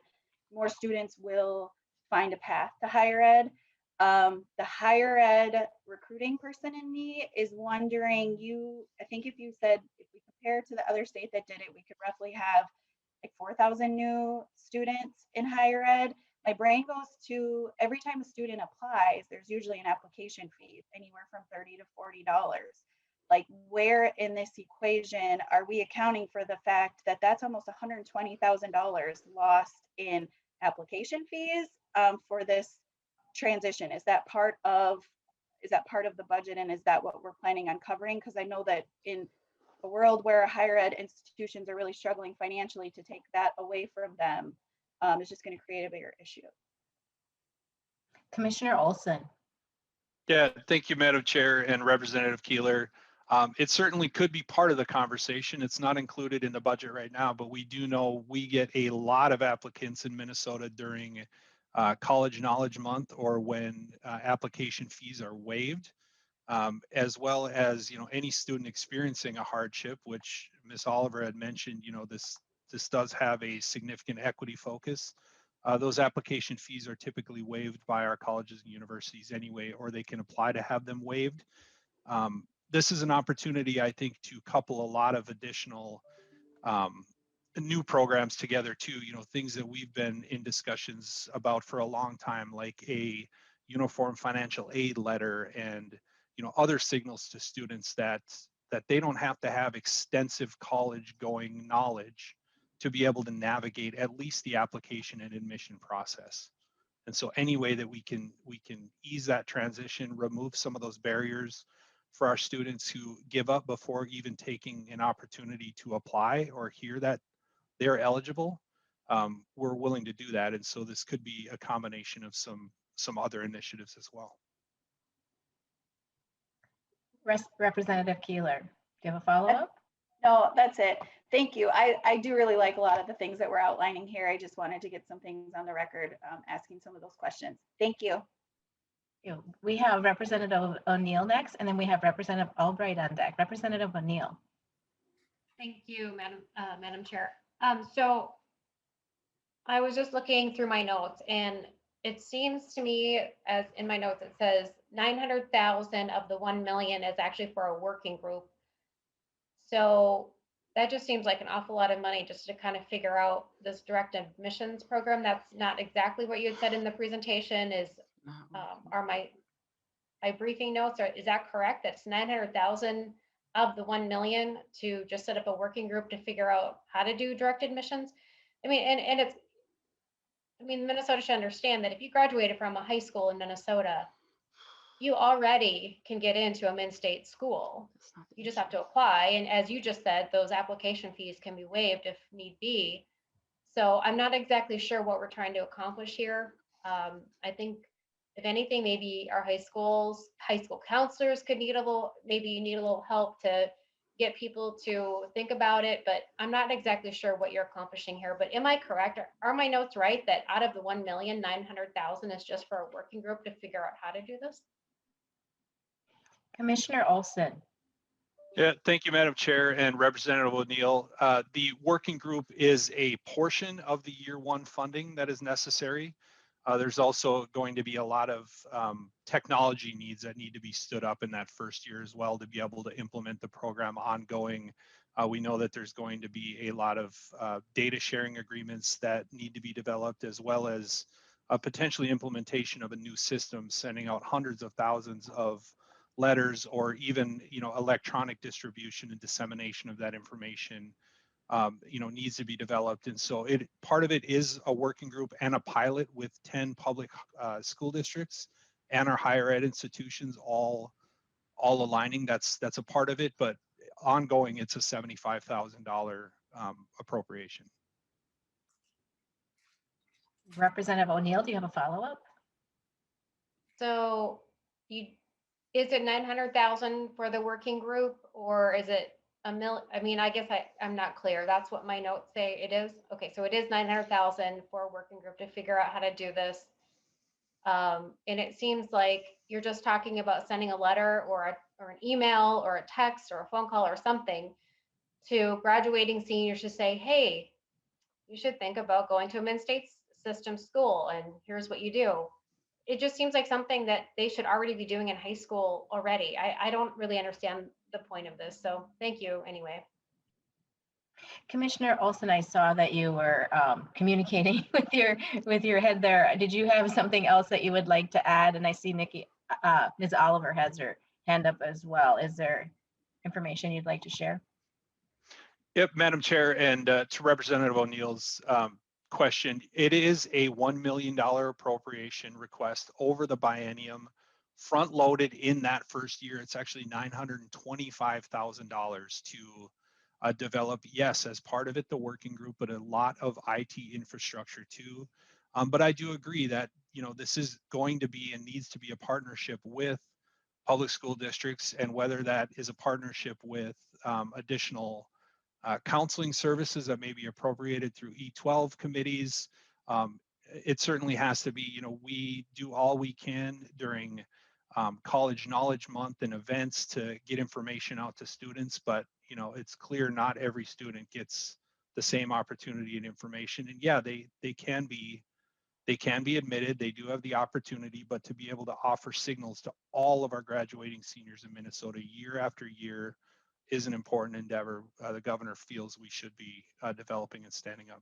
more students will find a path to higher ed. The higher ed recruiting person in me is wondering, I think if you said, if we compare to the other state that did it, we could roughly have like 4,000 new students in higher ed. My brain goes to every time a student applies, there's usually an application fee, anywhere from $30 to $40. Like, where in this equation are we accounting for the fact that that's almost $120,000 lost in application fees for this transition? Is that part of the budget, and is that what we're planning on covering? Because I know that in a world where higher ed institutions are really struggling financially, to take that away from them is just going to create a bigger issue. Commissioner Olson. Yeah, thank you, Madam Chair and Representative Keeler. It certainly could be part of the conversation. It's not included in the budget right now, but we do know we get a lot of applicants in Minnesota during College Knowledge Month, or when application fees are waived. As well as, any student experiencing a hardship, which Ms. Oliver had mentioned, this does have a significant equity focus. Those application fees are typically waived by our colleges and universities anyway, or they can apply to have them waived. This is an opportunity, I think, to couple a lot of additional new programs together too, things that we've been in discussions about for a long time, like a uniform financial aid letter, and other signals to students that they don't have to have extensive college going knowledge to be able to navigate at least the application and admission process. And so any way that we can ease that transition, remove some of those barriers for our students who give up before even taking an opportunity to apply or hear that they're eligible, we're willing to do that. And so this could be a combination of some other initiatives as well. Representative Keeler, do you have a follow-up? No, that's it. Thank you. I do really like a lot of the things that we're outlining here. I just wanted to get some things on the record, asking some of those questions. Thank you. We have Representative O'Neill next, and then we have Representative Albright on deck. Representative O'Neill. Thank you, Madam Chair. So I was just looking through my notes, and it seems to me, as in my notes, it says 900,000 of the 1 million is actually for a working group. So that just seems like an awful lot of money just to kind of figure out this direct admissions program. That's not exactly what you had said in the presentation. Are my briefing notes, is that correct? That's 900,000 of the 1 million to just set up a working group to figure out how to do direct admissions? I mean, and it's, Minnesota should understand that if you graduated from a high school in Minnesota, you already can get into a in-state school. You just have to apply. And as you just said, those application fees can be waived if need be. So I'm not exactly sure what we're trying to accomplish here. I think if anything, maybe our high school counselors could need a little help to get people to think about it, but I'm not exactly sure what you're accomplishing here. But am I correct? Are my notes right that out of the 1,900,000 is just for a working group to figure out how to do this? Commissioner Olson. Yeah, thank you, Madam Chair and Representative O'Neill. The working group is a portion of the year one funding that is necessary. There's also going to be a lot of technology needs that need to be stood up in that first year as well to be able to implement the program ongoing. We know that there's going to be a lot of data sharing agreements that need to be developed, as well as potentially implementation of a new system, sending out hundreds of thousands of letters, or even electronic distribution and dissemination of that information needs to be developed. And so part of it is a working group and a pilot with 10 public school districts and our higher ed institutions all aligning. That's a part of it, but ongoing, it's a $75,000 appropriation. Representative O'Neill, do you have a follow-up? So is it 900,000 for the working group, or is it a mil? I mean, I guess I'm not clear. That's what my notes say it is. Okay, so it is 900,000 for a working group to figure out how to do this. And it seems like you're just talking about sending a letter or an email or a text or a phone call or something to graduating seniors to say, hey, you should think about going to a mid-state system school, and here's what you do. It just seems like something that they should already be doing in high school already. I don't really understand the point of this. So thank you anyway. Commissioner Olson, I saw that you were communicating with your head there. Did you have something else that you would like to add? And I see Ms. Oliver has her hand up as well. Is there information you'd like to share? Yep, Madam Chair, and to Representative O'Neill's question, it is a $1 million appropriation request over the biennium, front loaded in that first year. It's actually $925,000 to develop, yes, as part of it, the working group, but a lot of IT infrastructure too. But I do agree that, this is going to be and needs to be a partnership with public school districts, and whether that is a partnership with additional counseling services that may be appropriated through E12 committees. It certainly has to be, we do all we can during College Knowledge Month and events to get information out to students, but it's clear not every student gets the same opportunity and information. And yeah, they can be admitted, they do have the opportunity, but to be able to offer signals to all of our graduating seniors in Minnesota year after year is an important endeavor the governor feels we should be developing and standing up.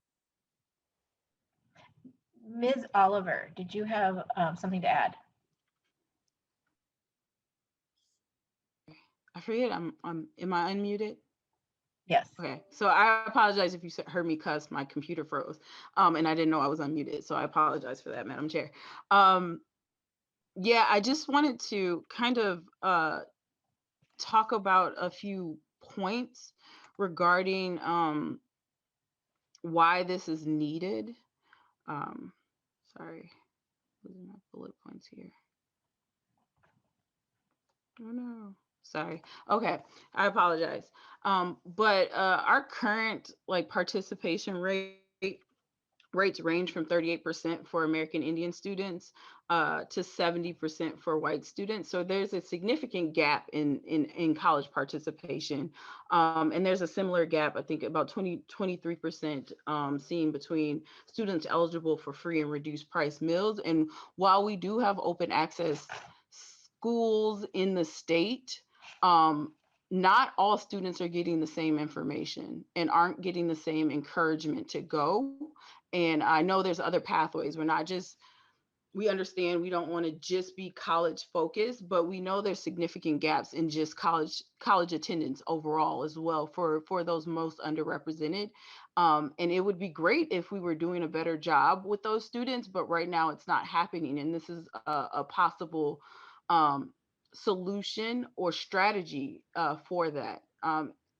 Ms. Oliver, did you have something to add? I forget, am I unmuted? Yes. Okay, so I apologize if you heard me cuss, my computer froze, and I didn't know I was unmuted, so I apologize for that, Madam Chair. Yeah, I just wanted to kind of talk about a few points regarding why this is needed. Sorry, losing my bullet points here. Oh no, sorry. Okay, I apologize. But our current participation rates range from 38% for American Indian students to 70% for white students. So there's a significant gap in college participation. And there's a similar gap, I think about 23% seen between students eligible for free and reduced price meals. And while we do have open access schools in the state, not all students are getting the same information and aren't getting the same encouragement to go. And I know there's other pathways. We understand we don't want to just be college focused, but we know there's significant gaps in just college attendance overall as well for those most underrepresented. And it would be great if we were doing a better job with those students, but right now it's not happening. And this is a possible solution or strategy for that.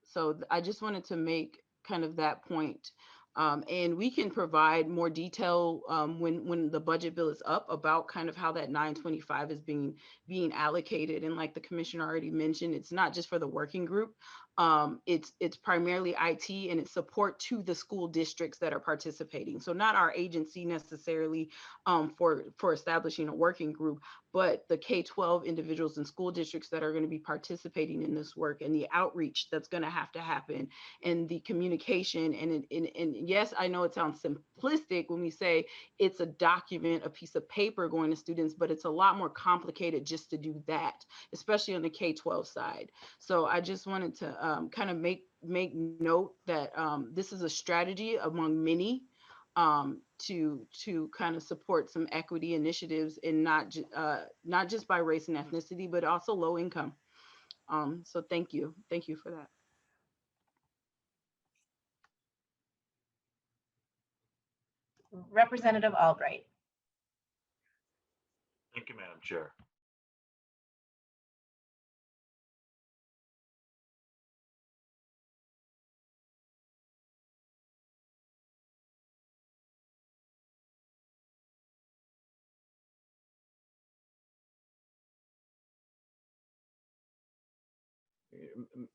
So I just wanted to make kind of that point. And we can provide more detail when the budget bill is up about kind of how that 925 is being allocated. And like the commissioner already mentioned, it's not just for the working group. It's primarily IT and it's support to the school districts that are participating. So not our agency necessarily for establishing a working group, but the K-12 individuals and school districts that are going to be participating in this work, and the outreach that's going to happen, and the communication. And yes, I know it sounds simplistic when we say it's a document, a piece of paper going to students, but it's a lot more complicated just to do that, especially on the K-12 side. So I just wanted to kind of make note that this is a strategy among many to kind of support some equity initiatives, and not just by race and ethnicity, but also low income. So thank you for that. Representative Albright. Thank you, Madam Chair.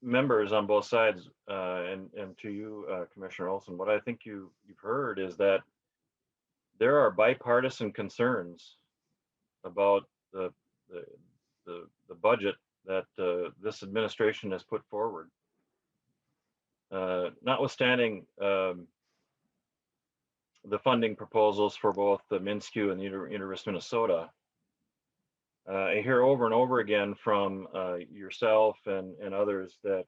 Members on both sides, and to you, Commissioner Olson, what I think you've heard is that there are bipartisan concerns about the budget that this administration has put forward. Notwithstanding the funding proposals for both the MNSCU and the University of Minnesota, I hear over and over again from yourself and others that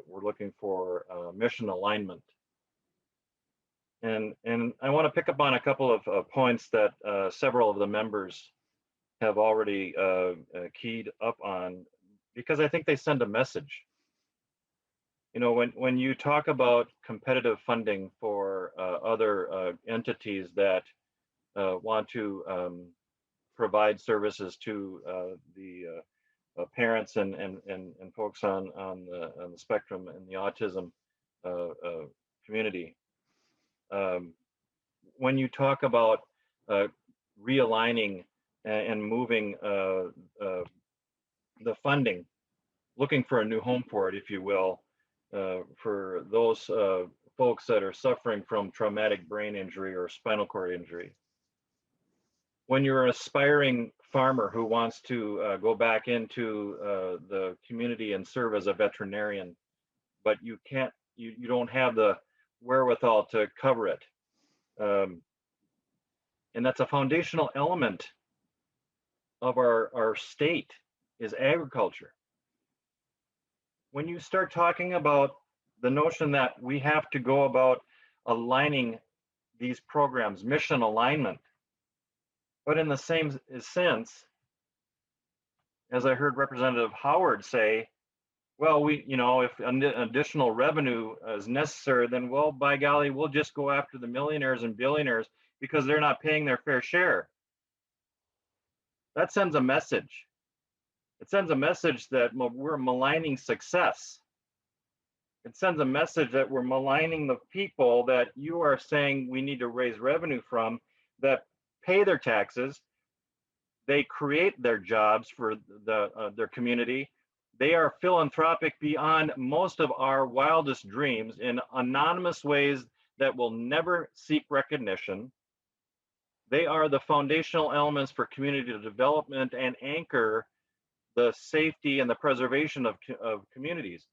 we're looking for mission alignment. And I want to pick up on a couple of points that several of the members have already keyed up on, because I think they send a message. You know, when you talk about competitive funding for other entities that want to provide services to the parents and folks on the spectrum and the autism community. When you talk about realigning and moving the funding, looking for a new home for it, if you will, for those folks that are suffering from traumatic brain injury or spinal cord injury. When you're an aspiring farmer who wants to go back into the community and serve as a veterinarian, but you can't, you don't have the wherewithal to cover it. And that's a foundational element of our state, is agriculture. When you start talking about the notion that we have to go about aligning these programs, mission alignment, but in the same sense, as I heard Representative Howard say, well, if additional revenue is necessary, then, well, by golly, we'll just go after the millionaires and billionaires because they're not paying their fair share. That sends a message. It sends a message that we're maligning success. It sends a message that we're maligning the people that you are saying we need to raise revenue from, that pay their taxes, they create their jobs for their community. They are philanthropic beyond most of our wildest dreams in anonymous ways that will never seek recognition. They are the foundational elements for community development and anchor the safety and the preservation of communities.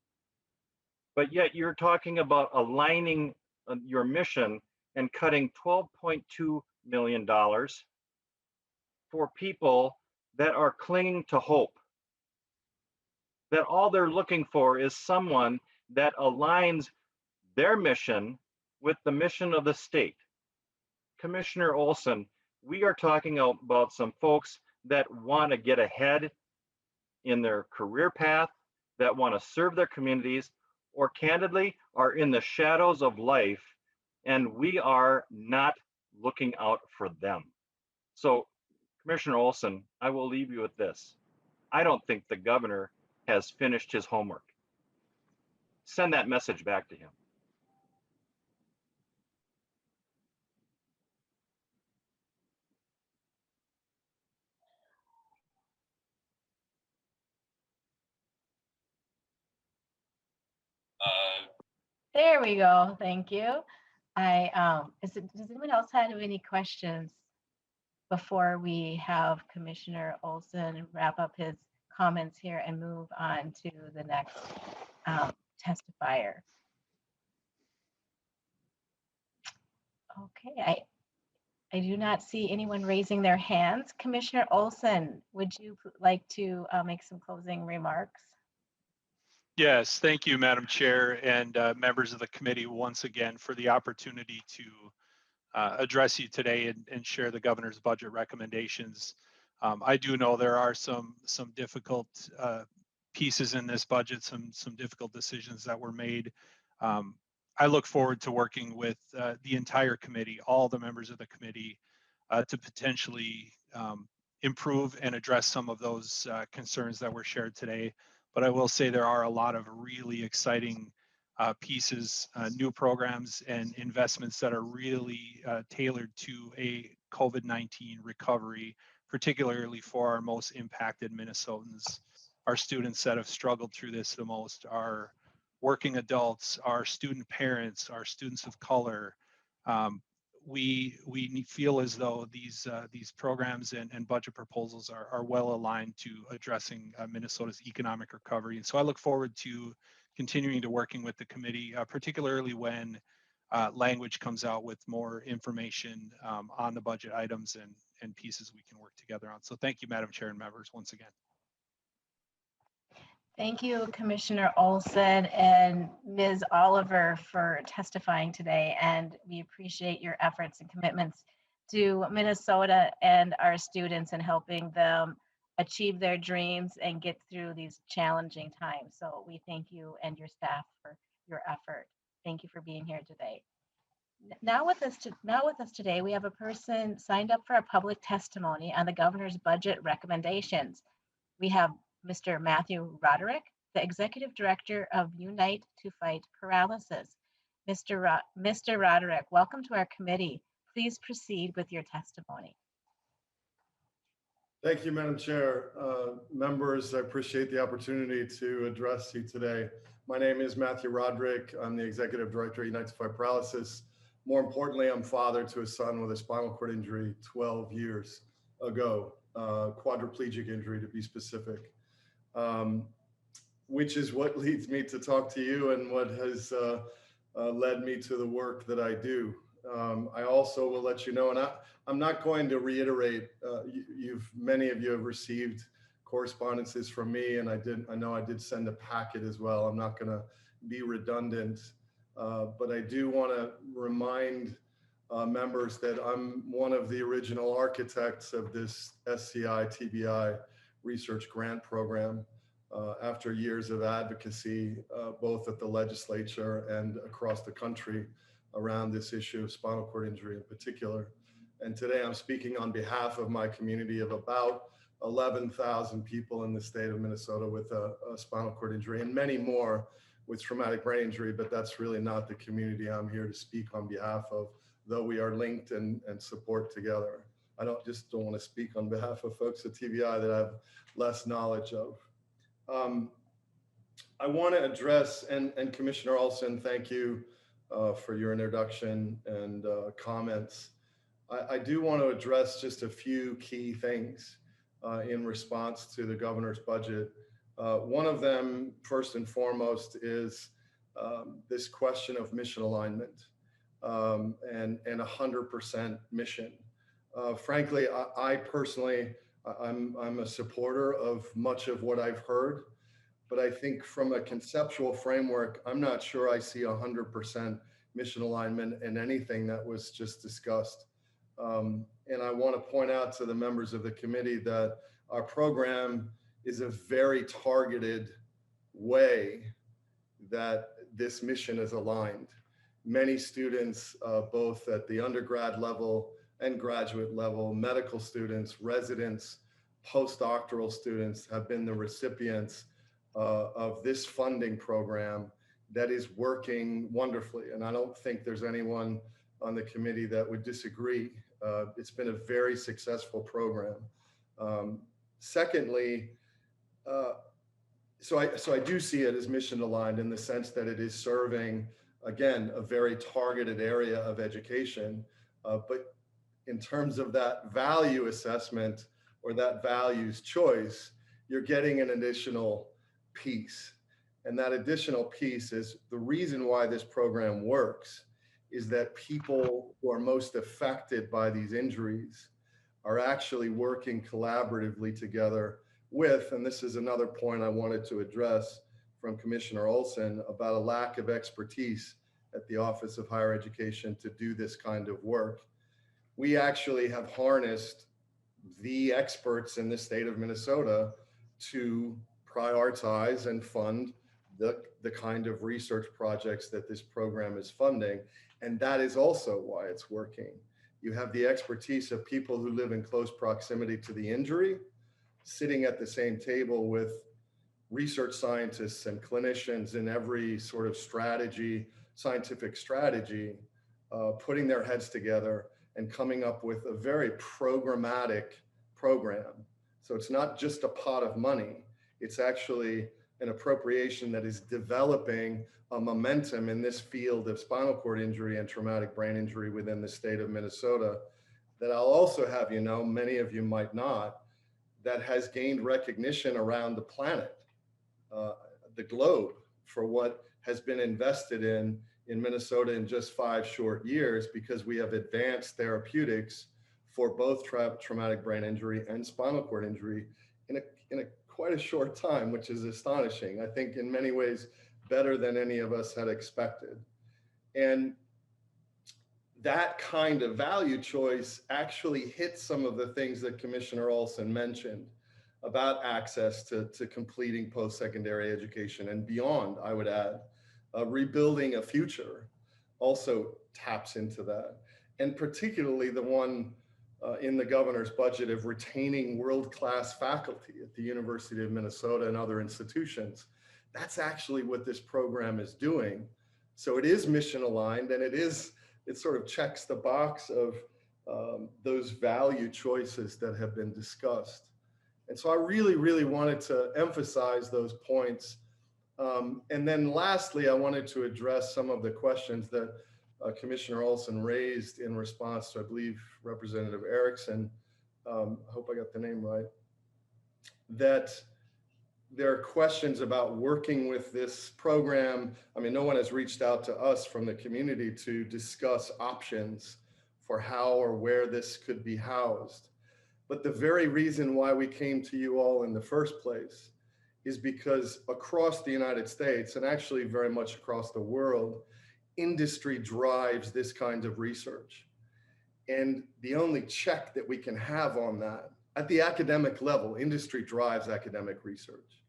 But yet you're talking about aligning your mission and cutting $12.2 million for people that are clinging to hope, that all they're looking for is someone that aligns their mission with the mission of the state. Commissioner Olson, we are talking about some folks that want to get ahead in their career path, that want to serve their communities, or candidly are in the shadows of life, and we are not looking out for them. So, Commissioner Olson, I will leave you with this. I don't think the governor has finished his homework. Send that message back to him. There we go. Thank you. Does anyone else have any questions? before we have Commissioner Olson wrap up his comments here and move on to the next testifier. Okay, I do not see anyone raising their hands. Commissioner Olson, would you like to make some closing remarks? Yes, thank you, Madam Chair, and members of the committee once again for the opportunity to address you today and share the governor's budget recommendations. I do know there are some difficult pieces in this budget, some difficult decisions that were made. I look forward to working with the entire committee, all the members of the committee, to potentially improve and address some of those concerns that were shared today. But I will say there are a lot of really exciting pieces, new programs and investments that are really tailored to a COVID-19 recovery, particularly for our most impacted Minnesotans, our students that have struggled through this the most, our working adults, our student parents, our students of color. We feel as though these programs and budget proposals are well aligned to addressing Minnesota's economic recovery. And so I look forward to continuing to working with the committee, particularly when language comes out with more information on the budget items and pieces we can work together on. So thank you, Madam Chair and members, once again. Thank you, Commissioner Olson and Ms. Oliver, for testifying today, and we appreciate your efforts and commitments to Minnesota and our students and helping them achieve their dreams and get through these challenging times. So we thank you and your staff for your effort. Thank you for being here today. Now with us today, we have a person signed up for a public testimony on the governor's budget recommendations. We have Mr. Matthew Roderick, the Executive Director of Unite to Fight Paralysis. Mr. Roderick, welcome to our committee. Please proceed with your testimony. Thank you, Madam Chair. Members, I appreciate the opportunity to address you today. My name is Matthew Roderick. I'm the Executive Director of Unite to Fight Paralysis. More importantly, I'm father to a son with a spinal cord injury 12 years ago, quadriplegic injury to be specific. Which is what leads me to talk to you and what has led me to the work that I do. I also will let you know, and I'm not going to reiterate, many of you have received correspondences from me, and I know I did send a packet as well. I'm not gonna be redundant, but I do wanna remind members that I'm one of the original architects of this SCI TBI research grant program after years of advocacy, both at the legislature and across the country around this issue of spinal cord injury in particular. And today I'm speaking on behalf of my community of about 11,000 people in the state of Minnesota with a spinal cord injury and many more with traumatic brain injury, but that's really not the community I'm here to speak on behalf of, though we are linked and support together. I don't want to speak on behalf of folks at TBI that I have less knowledge of. I want to address, and Commissioner Olson, thank you for your introduction and comments. I do want to address just a few key things in response to the governor's budget. One of them, first and foremost, is this question of mission alignment and 100% mission. Frankly, I personally, I'm a supporter of much of what I've heard, but I think from a conceptual framework, I'm not sure I see 100% mission alignment in anything that was just discussed. And I want to point out to the members of the committee that our program is a very targeted way that this mission is aligned. Many students, both at the undergrad level and graduate level, medical students, residents, postdoctoral students have been the recipients of this funding program that is working wonderfully. And I don't think there's anyone on the committee that would disagree. It's been a very successful program. Secondly, so I do see it as mission aligned in the sense that it is serving, again, a very targeted area of education, but in terms of that value assessment or that values choice, you're getting an additional piece. And that additional piece is the reason why this program works is that people who are most affected by these injuries are actually working collaboratively together with, and this is another point I wanted to address from Commissioner Olson about a lack of expertise at the Office of Higher Education to do this kind of work. We actually have harnessed the experts in the state of Minnesota to prioritize and fund the kind of research projects that this program is funding. And that is also why it's working. You have the expertise of people who live in close proximity to the injury, sitting at the same table with research scientists and clinicians in every sort of strategy, scientific strategy, putting their heads together and coming up with a very programmatic program. So it's not just a pot of money, it's actually an appropriation that is developing a momentum in this field of spinal cord injury and traumatic brain injury within the state of Minnesota that I'll also have you know, many of you might not, that has gained recognition around the planet, the globe, for what has been invested in Minnesota in just 5 short years, because we have advanced therapeutics for both traumatic brain injury and spinal cord injury in a quite a short time, which is astonishing. I think in many ways better than any of us had expected. And that kind of value choice actually hits some of the things that Commissioner Olson mentioned about access to completing post-secondary education and beyond, I would add. Rebuilding a future also taps into that. And particularly the one in the governor's budget of retaining world-class faculty at the University of Minnesota and other institutions. That's actually what this program is doing. So it is mission aligned, and it sort of checks the box of those value choices that have been discussed. And so I really, really wanted to emphasize those points. And then lastly, I wanted to address some of the questions that Commissioner Olson raised in response to, I believe, Representative Erickson. I hope I got the name right. That there are questions about working with this program. I mean, no one has reached out to us from the community to discuss options for how or where this could be housed. But the very reason why we came to you all in the first place is because across the United States, and actually very much across the world, industry drives this kind of research. And the only check that we can have on that, at the academic level, industry drives academic research.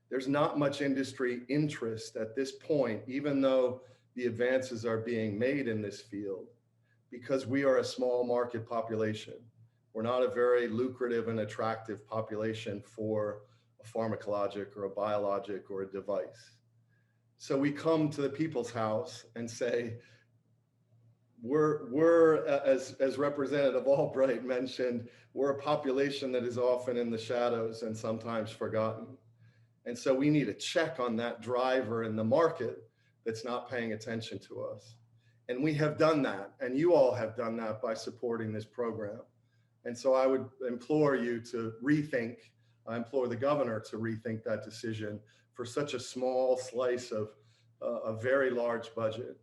There's not much industry interest at this point, even though the advances are being made in this field, because we are a small market population. We're not a very lucrative and attractive population for a pharmacologic or a biologic or a device. So we come to the people's house and say, we're as Representative Albright mentioned, we're a population that is often in the shadows and sometimes forgotten. And so we need a check on that driver in the market that's not paying attention to us. And we have done that, and you all have done that by supporting this program. And so I would implore you to rethink, I implore the governor to rethink that decision for such a small slice of a very large budget,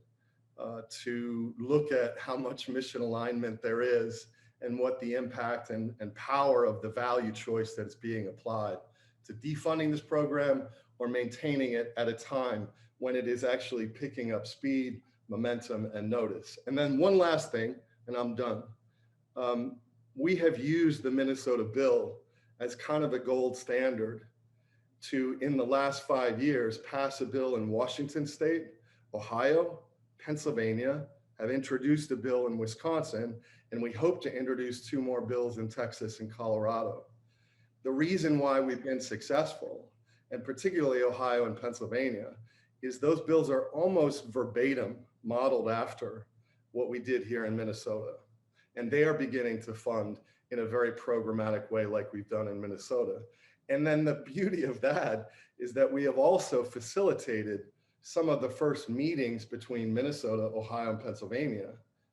to look at how much mission alignment there is and what the impact and power of the value choice that's being applied to defunding this program or maintaining it at a time when it is actually picking up speed, momentum, and notice. And then one last thing, and I'm done. We have used the Minnesota bill as kind of a gold standard to, in the last 5 years, pass a bill in Washington State, Ohio, Pennsylvania, have introduced a bill in Wisconsin, and we hope to introduce 2 more bills in Texas and Colorado. The reason why we've been successful, and particularly Ohio and Pennsylvania, is those bills are almost verbatim modeled after what we did here in Minnesota. And they are beginning to fund in a very programmatic way like we've done in Minnesota. And then the beauty of that is that we have also facilitated some of the first meetings between Minnesota, Ohio, and Pennsylvania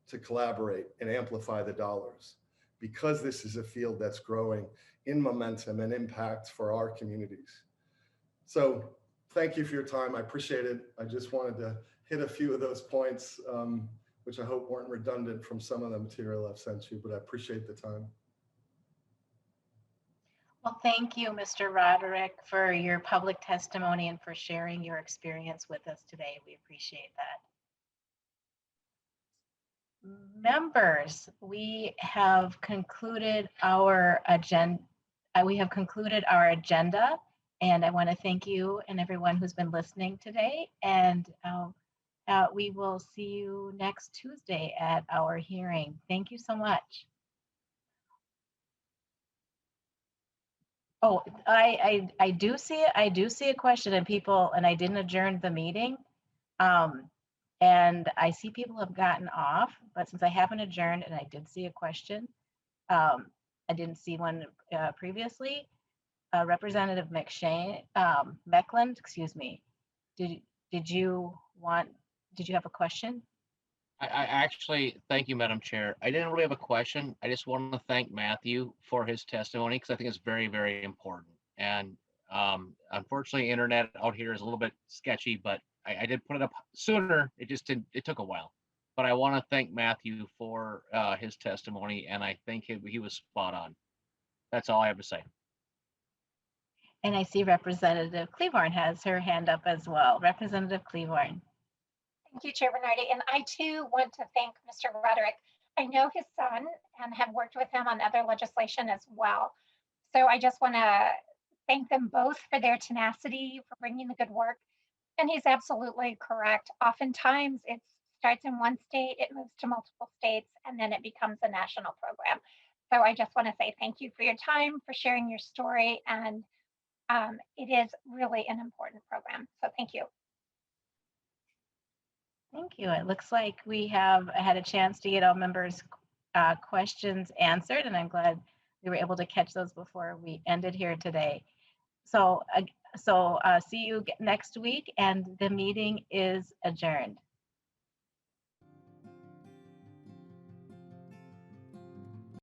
to collaborate and amplify the dollars, because this is a field that's growing in momentum and impact for our communities. So thank you for your time. I appreciate it. I just wanted to hit a few of those points, which I hope weren't redundant from some of the material I've sent you, but I appreciate the time. Well, thank you, Mr. Roderick, for your public testimony and for sharing your experience with us today. We appreciate that. Members, we have concluded our agenda. And I want to thank you and everyone who's been listening today. And we will see you next Tuesday at our hearing. Thank you so much. Oh, I do see a question and people, and I didn't adjourn the meeting. And I see people have gotten off, but since I haven't adjourned and I did see a question, I didn't see one previously. Representative Meckland, excuse me. Did you have a question? I actually, thank you, Madam Chair. I didn't really have a question. I just want to thank Matthew for his testimony because I think it's very, very important. And unfortunately, internet out here is a little bit sketchy, but I did put it up sooner. It took a while. But I want to thank Matthew for his testimony, and I think he was spot on. That's all I have to say. And I see Representative Cleavorn has her hand up as well. Representative Cleavorn. Thank you, Chair Bernardi. And I too want to thank Mr. Roderick. I know his son and have worked with him on other legislation as well. So I just want to thank them both for their tenacity, for bringing the good work. And he's absolutely correct. Oftentimes it starts in one state, it moves to multiple states, and then it becomes a national program. So I just want to say thank you for your time, for sharing your story, and it is really an important program. So thank you. Thank you. It looks like we have had a chance to get all members' questions answered, and I'm glad we were able to catch those before we ended here today. So see you next week, and the meeting is adjourned.